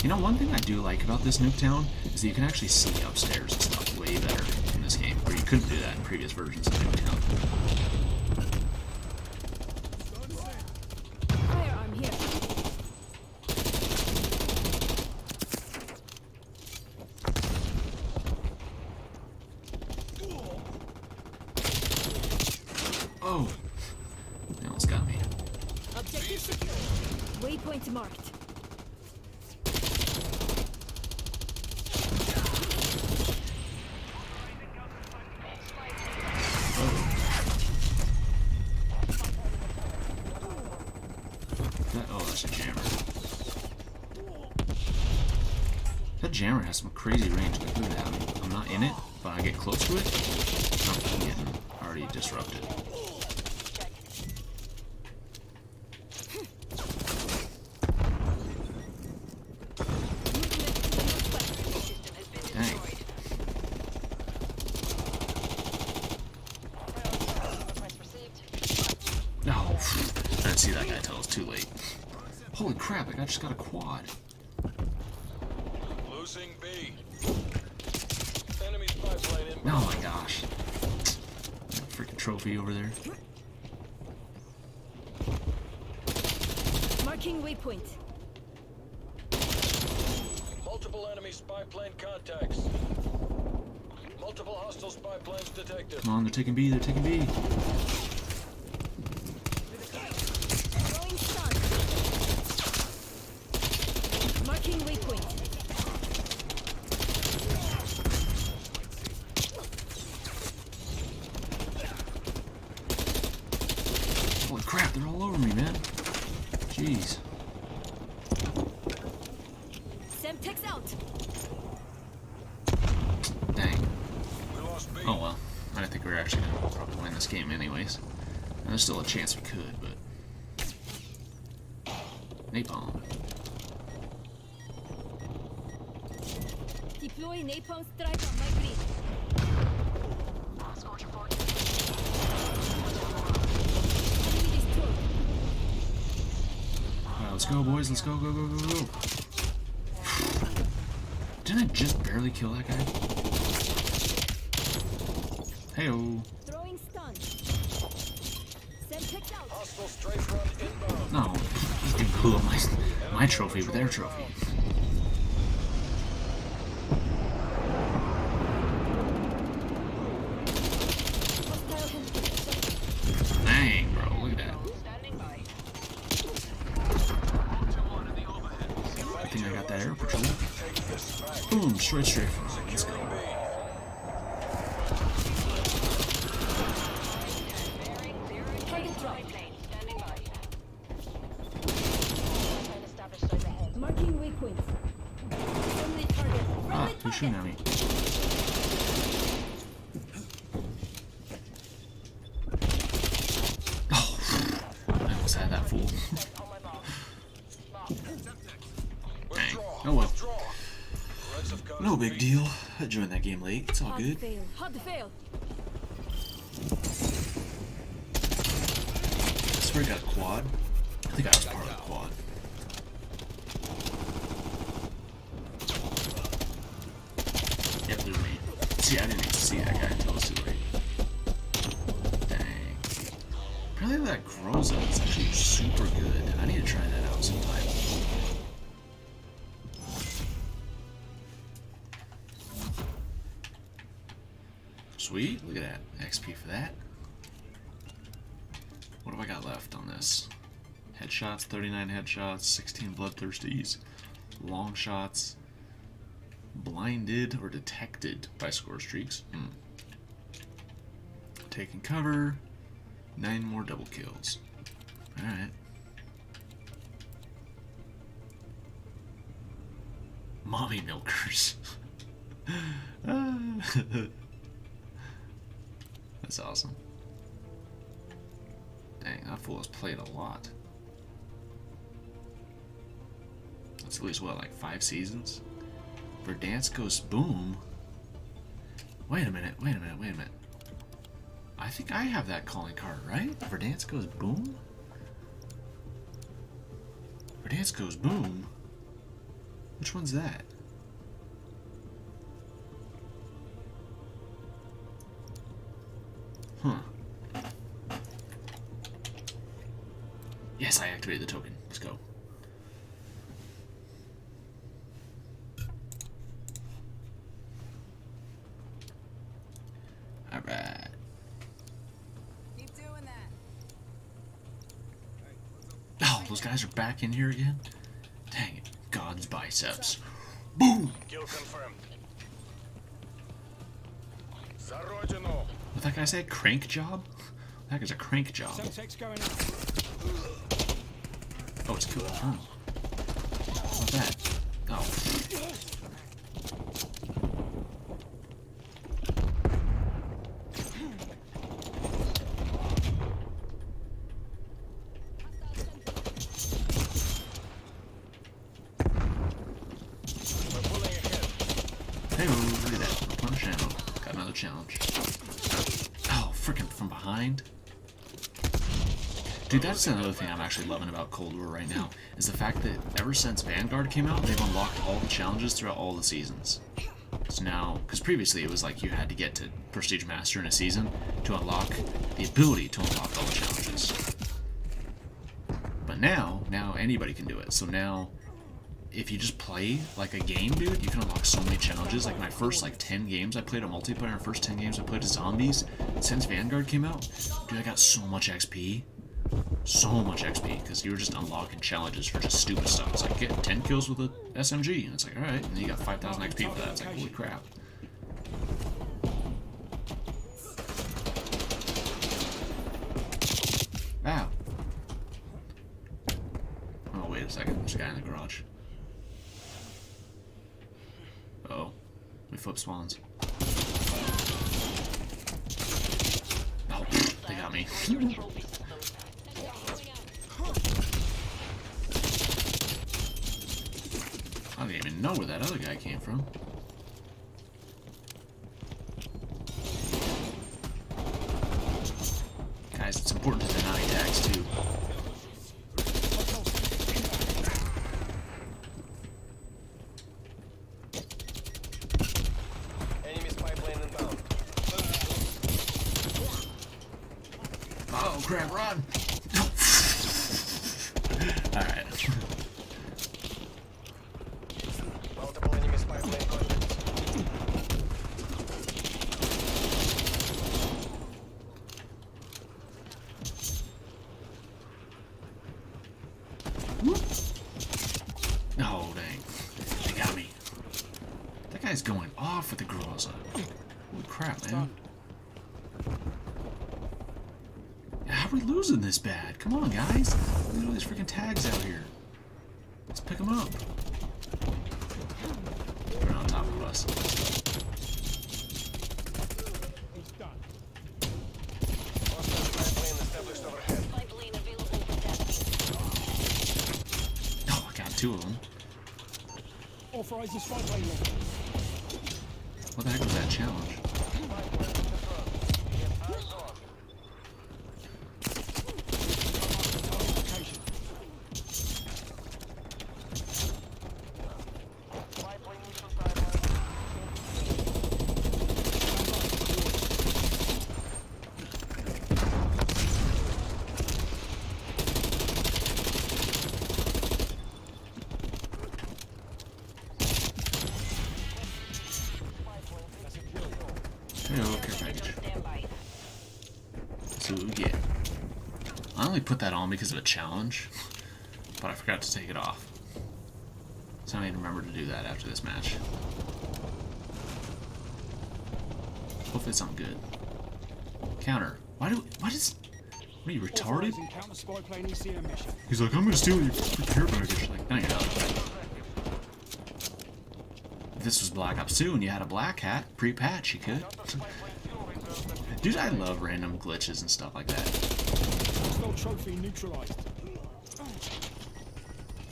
You know, one thing I do like about this Nuketown is that you can actually see upstairs and stuff way better in this game, where you couldn't do that in previous versions of Nuketown. Firearm here. Oh! They almost got me. Objective secure. Waypoint marked. Oh, that's a jammer. That jammer has some crazy range. Like, look at that. I'm not in it, but I get close to it. I'm getting already disrupted. Dang. No, I didn't see that guy until it was too late. Holy crap, that guy just got a quad. Losing B. Enemy spy plane inbound. Oh my gosh. Freaking trophy over there. Marking waypoint. Multiple enemy spy plane contacts. Multiple hostile spy planes detected. Come on, they're taking B, they're taking B. Throwing stun. Marking waypoint. Holy crap, they're all over me, man. Jeez. Semtex out. Dang. We lost B. Oh well. I didn't think we were actually going to probably win this game anyways. And there's still a chance we could, but... Napalm. Deploy napalm strike on my green. Enemy destroyed. Alright, let's go, boys. Let's go, go, go, go, go. Didn't I just barely kill that guy? Hey-oh. Throwing stun. Semtex out. Hostile strafe run inbound. No. These dude blew up my trophy with their trophy. Hostile hand. Dang, bro. Look at that. I think I got that air patrol. Boom. Straight from. Let's go. Target drop. Marking waypoint. Friendly target. Ah, Friendly who's shooting target. at me? Oh, I almost had that fool. Dang. Oh well. Withdraw. Threats of No big deal. I joined that game late. It's all Hard to good. fail. Hard to fail. I swear I got a quad. I think I was part of the quad. Yeah, blew me. See, I didn't even see that guy until it was too late. Dang. Apparently that Groza is actually super good. I need to try that out sometime. Sweet, look at that. XP for that. What have I got left on this? Headshots, 39 headshots, 16 bloodthirsties, long shots, blinded or detected by score streaks. Taking cover, 9 more double kills. Alright. Mommy milkers. That's awesome. Dang, that fool has played a lot. That's at least, what, like 5 seasons? Verdansk goes boom. Wait a minute, wait a minute, wait a minute. I think I have that calling card, right? Verdansk goes boom? Verdansk goes boom? Which one's that? Huh. Yes, I activated the token. Let's go. Alright. Keep doing that. Oh, those guys are back in here again? Dang it. God's biceps. Boom! kill confirmed. За родину. What that guy say? Crank job? That guy's a crank job. Semtex going up. Oh, it's cool. Oh. What's that? Oh. We're pulling ahead. Hey, look at that. Replenish ammo. Got another challenge. Oh, freaking from behind. Dude, that's another thing I'm actually loving about Cold War right now, is the fact that ever since Vanguard came out, they've unlocked all the challenges throughout all the seasons. So now, because previously it was like you had to get to Prestige Master in a season to unlock the ability to unlock all the challenges. But now anybody can do it. So now, if you just play like a game, dude, you can unlock so many challenges. Like my first 10 games I played a multiplayer, and first 10 games I played as zombies. Since Vanguard came out, dude, I got so much XP. So much XP, because you were just unlocking challenges for just stupid stuff. It's like, get 10 kills with a SMG, and it's like, alright, and then you got 5,000 XP for that. It's like, holy crap. Ow. Oh, wait a second, there's a guy in the garage. Uh-oh. We flip spawns. Oh, they got me. I didn't even know where that other guy came from. Guys, it's important to deny tags too. Enemy spy plane inbound. Oh crap, run! Alright. Multiple enemy spy plane contacts. Oh dang. They got me. That guy's going off with the Groza. Holy crap, man. How are we losing this bad? Come on, guys. Look at all these freaking tags out here. Let's pick them up. They're on top of us. He's done. Hostile spy plane established overhead. Oh, I got 2 of them. Authorize the spy plane launch. What the heck was that challenge? Spy plane confirmed. Get eyes off. Location. Spy plane mission timeline. There you go, care package. Let's see what we get. I only put that on because of a challenge, but I forgot to take it off. So I need to remember to do that after this match. Hopefully it's something good. Counter. What are you retarded? Authorizing counter spy plane ECM mission. He's like, I'm gonna steal your care package. Like, no, you're not. If this was Black Ops 2 and you had a black hat, pre-patch, you could. Dude, I love random glitches and stuff like that. Hostile trophy neutralized.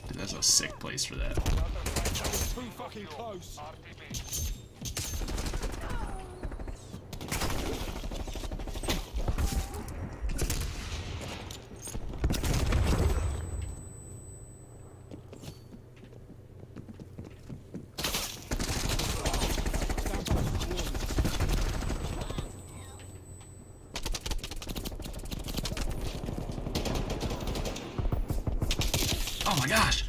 Dude, that's a sick place for that. Too fucking close. Stand by for coordinates. Oh my gosh!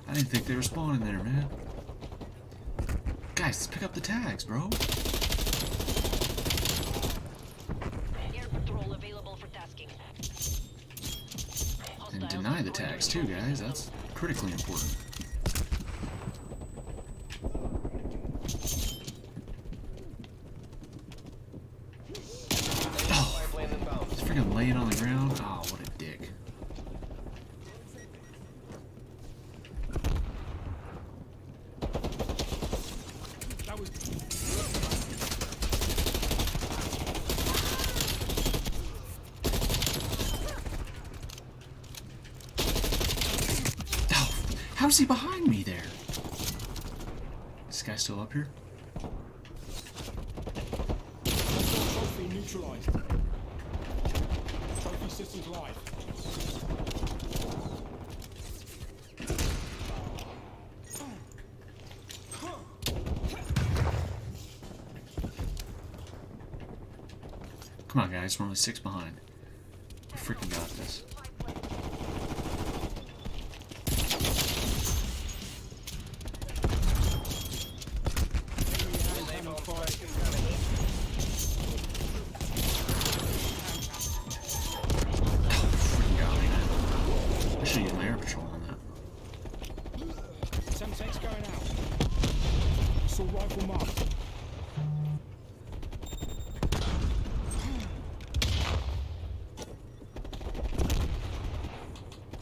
I didn't think they were spawning there, man. Guys, let's pick up the tags, bro. Air patrol available for tasking. And deny the tags too, guys. That's critically important. Spy plane inbound. He's freaking laying on the ground. Oh, what a dick. That was Oh, how's he behind me there? Is this guy still up here? hostile trophy neutralized. Trophy Enemy systems live. Come on, guys. We're only 6 behind. We freaking got this. Freaking got me, man. I should use my air patrol on that. Semtex going out. Assault rifle marked.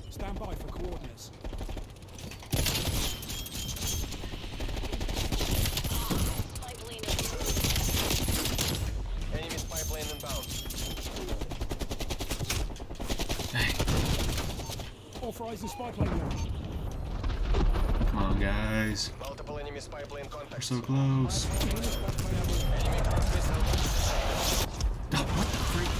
Stand by for coordinates. Pipeline Enemy spy plane inbound. Dang. Authorizing spy plane launch. Come on, guys. Multiple enemy spy plane We're contacts. so close. Oh, what the freak?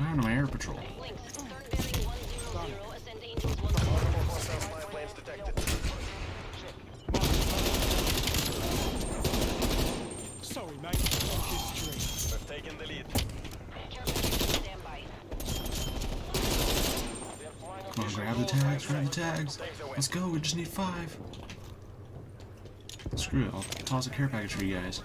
I don't know my air patrol. links. Turn bearing 100. Ascend Angels 1. Multiple hostile spy planes detected. Sorry, mate. Lost history. We've taken the lead. Stand by. Come on, grab the tags, grab the tags. Let's go, we just need 5. Screw it, I'll toss a care package for you guys.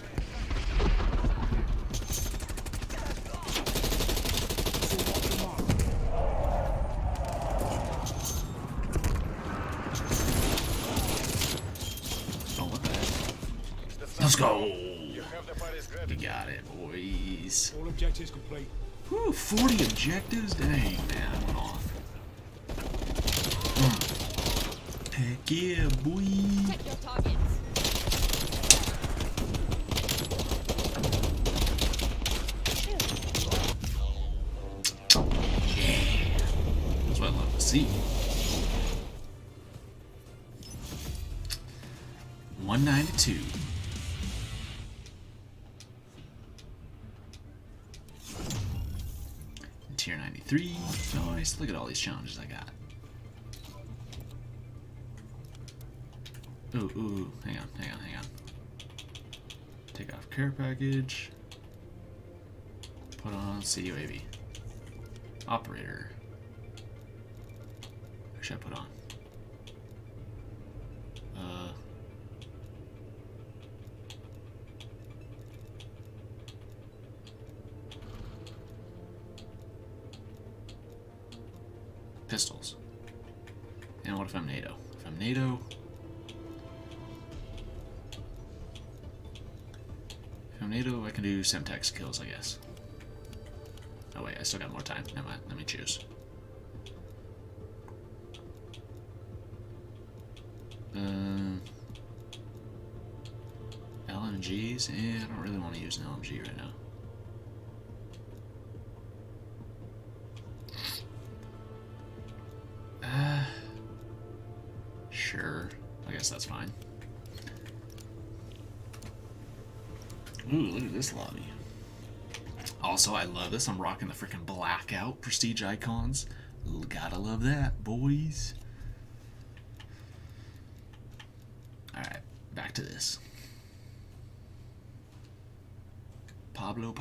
Oh, what the heck? Let's go! You have the party's We credit. got it, boys. All objectives complete. Whew, 40 objectives? Dang, man, I went off. Heck yeah, boy! Check your targets. That's what I love to see. 192. Tier 93. Nice. Look at all these challenges I got. Ooh, ooh. Hang on. Take off care package. Put on CUAV. Operator. What should I put on? Pistols. And what if I'm NATO? If I'm NATO, I can do Semtex kills, I guess. Oh wait, I still got more time. Never mind. Let me choose. LMGs? I don't really want to use an LMG right now. Sure. I guess that's fine. Ooh, look at this lobby. Also, I love this. I'm rocking the freaking blackout prestige icons. Gotta love that, boys. Alright, back to this. Pablo.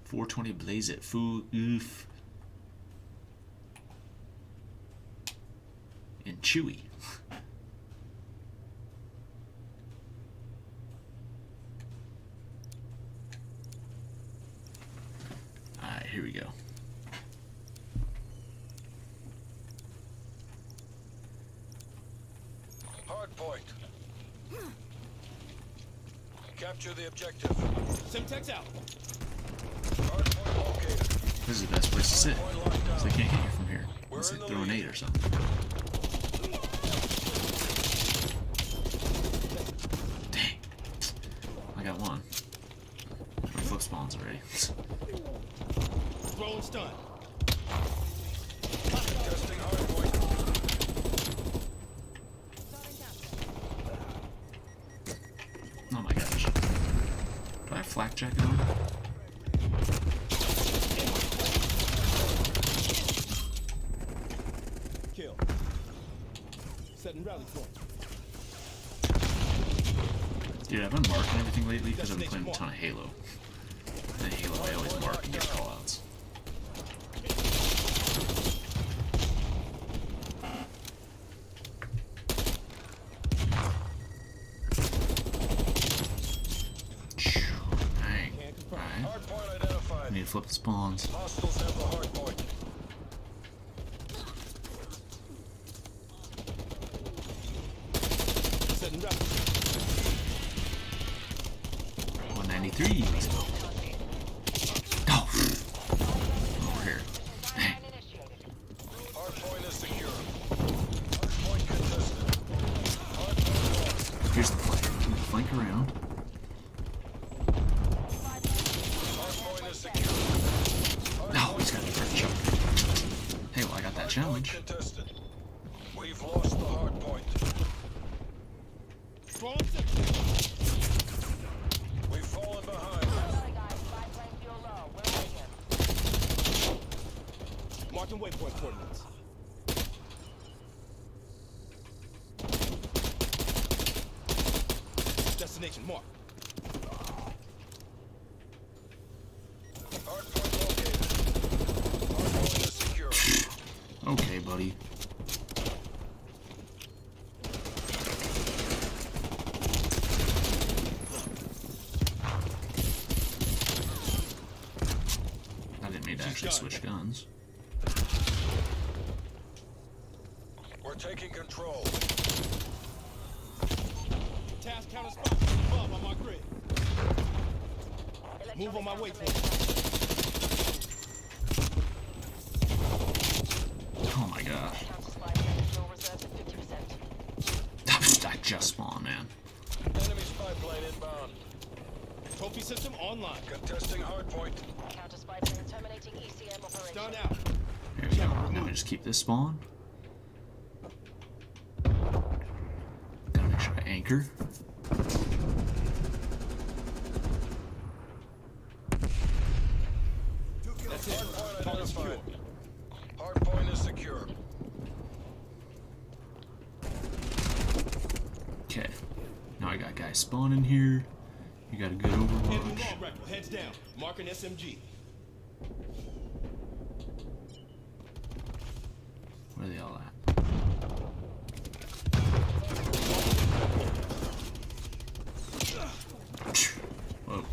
420 blaze it. Foo, oof. And Chewy. Alright, here we go. Hard point. Capture the objective. Semtex out. Hard point located. This is the best place to sit. Point locked So they down. can't hit you from here. Unless We're they in the throw an lead. 8 or something. Dang. I got one. My flip spawns already. Rolling stun. Testing hard point. Oh my gosh. Do I flak jacket on? Kill. Setting rally point. Dude, I've been marking everything lately because I've been playing a ton of Halo. And Halo, I always mark and get callouts. Dang. Alright. Hardpoint identified. I need to flip the spawns. Hostiles have the hardpoint. Setting rally. 193. Let's go. Oh. Over here. Dang. Hardpoint is secure. Hardpoint contested. Hardpoint lost. Here's the flank. I'm gonna flank around. Hardpoint is secure. No, he's got a third choke. Hey, well, I got that Hardpoint challenge. contested. We've lost the hardpoint. Throwing six. We've fallen behind. Marking waypoint coordinates. Destination mark. Hardpoint located. Hardpoint is secure. Okay, buddy. I didn't mean to actually switch guns. We're taking control. Task counter spot above on my grid. Move on my waypoint. Oh my gosh. I just spawned, man. Enemy spy plane inbound. Trophy system online. Contesting hardpoint. Counter spy plane terminating ECM operation. Done out. There we go. Now we just keep this spawn. Gotta make sure I anchor. That's it. Hardpoint Target secure. identified. Hardpoint is secure. Okay. Now I got guys spawning here. You got a good Heavy overwatch. long rifle. Heads down. Marking SMG. Where are they all at? Whoa.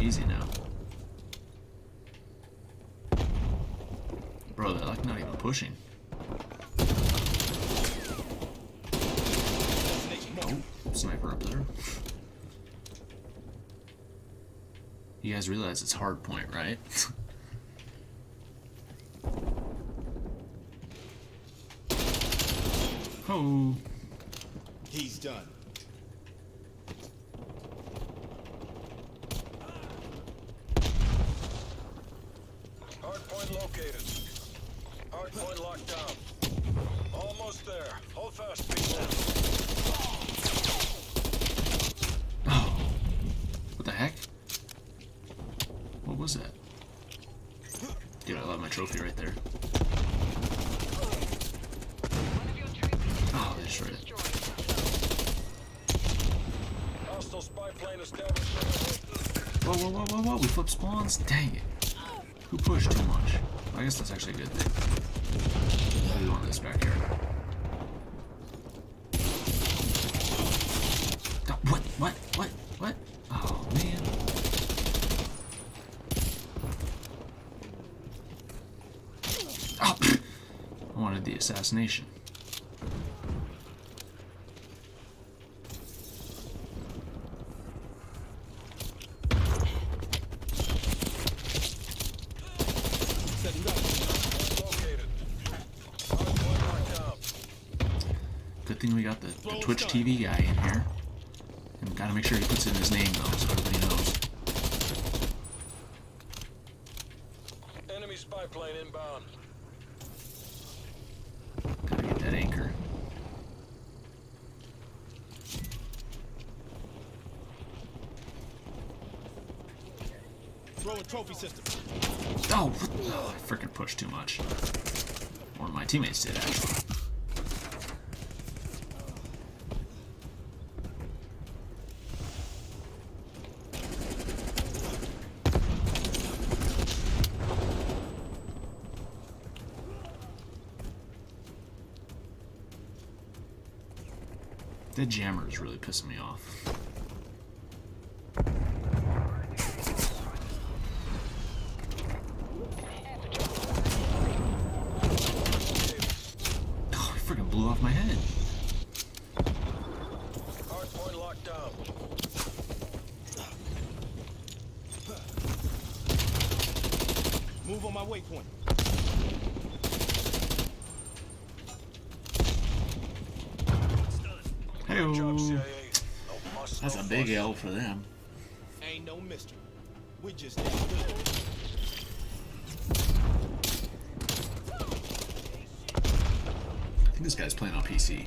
Easy now. Bro, they're like not even pushing. Destination mark. Oh, sniper up there. You guys realize it's hard point, right? Oh. He's done. Hardpoint located. Hardpoint locked down. Almost there. Hold fast, people. Oh. What the heck? What was that? Dude, I love my trophy right there. Oh, they destroyed it. Hostile spy plane established. Whoa, whoa, whoa, whoa, whoa. We flipped spawns? Dang it. Who pushed too much? I guess that's actually a good thing. We want this back here. Oh, what? What? What? What? Oh, man. Oh, I wanted the assassination. Setting rally. Located. Hardpoint locked down. Good thing we got the Twitch TV guy in here. And gotta make sure he puts in his name though, so everybody knows. Enemy spy plane inbound. Gotta get that anchor. Throwing trophy system. Oh, I freaking pushed too much. One of my teammates did, actually. That jammer is really pissing me off. Oh, he freaking blew off my head. Hardpoint locked down. Move on my waypoint. Good job, Hey-o. CIA. No muss, That's no a big fuss. L for them. Ain't no mystery. We just did good. I think this guy's playing on PC.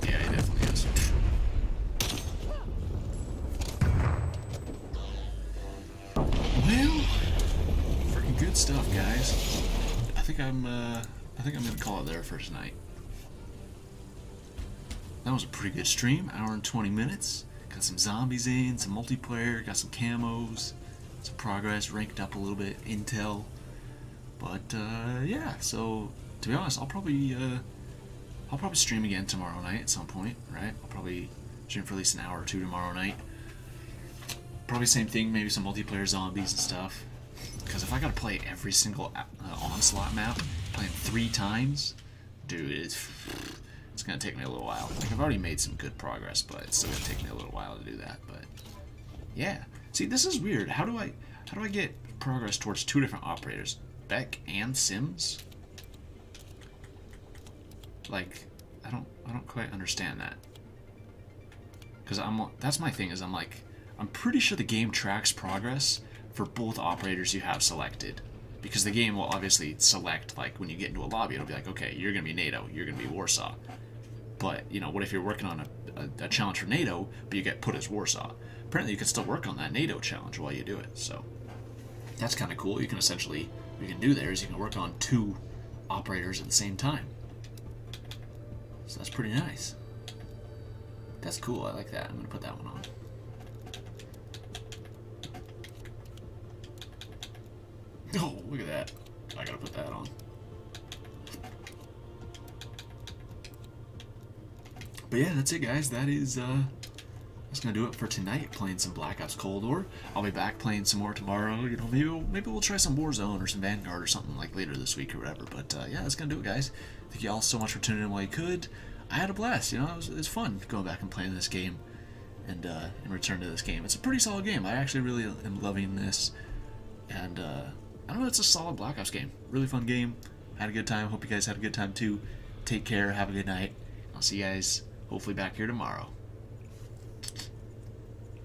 Yeah, he definitely is. Well, freaking good stuff, guys. I think I'm gonna call it there for tonight. That was a pretty good stream, hour and 20 minutes. Got some zombies in, some multiplayer, got some camos, some progress, ranked up a little bit, intel. But yeah, so to be honest, I'll probably stream again tomorrow night at some point, right? I'll probably stream for at least an hour or two tomorrow night. Probably same thing, maybe some multiplayer zombies and stuff. Because if I gotta play every single Onslaught map, playing 3 times, dude, it's gonna take me a little while. Like, I've already made some good progress, but it's still gonna take me a little while to do that. But yeah, see, this is weird. How do I get progress towards 2 different operators, Beck and Sims? Like, I don't quite understand that. Because that's my thing, is I'm pretty sure the game tracks progress for both operators you have selected. Because the game will obviously select, like, when you get into a lobby, it'll be like, okay, you're going to be NATO, you're going to be Warsaw. But, you know, what if you're working on a challenge for NATO, but you get put as Warsaw? Apparently you can still work on that NATO challenge while you do it, so that's kind of cool. You can essentially, what you can do there is you can work on 2 operators at the same time. So that's pretty nice. That's cool, I like that. I'm going to put that one on. Oh, look at that. I gotta put that on. But yeah, that's it, guys. That's gonna do it for tonight, playing some Black Ops Cold War. I'll be back playing some more tomorrow. You know, maybe we'll try some Warzone or some Vanguard or something like later this week or whatever. But yeah, that's gonna do it, guys. Thank you all so much for tuning in while you could. I had a blast, you know, it was fun going back and playing this game and return to this game. It's a pretty solid game. I actually really am loving this, and I don't know, it's a solid Black Ops game. Really fun game. Had a good time. Hope you guys had a good time too. Take care. Have a good night. I'll see you guys hopefully back here tomorrow.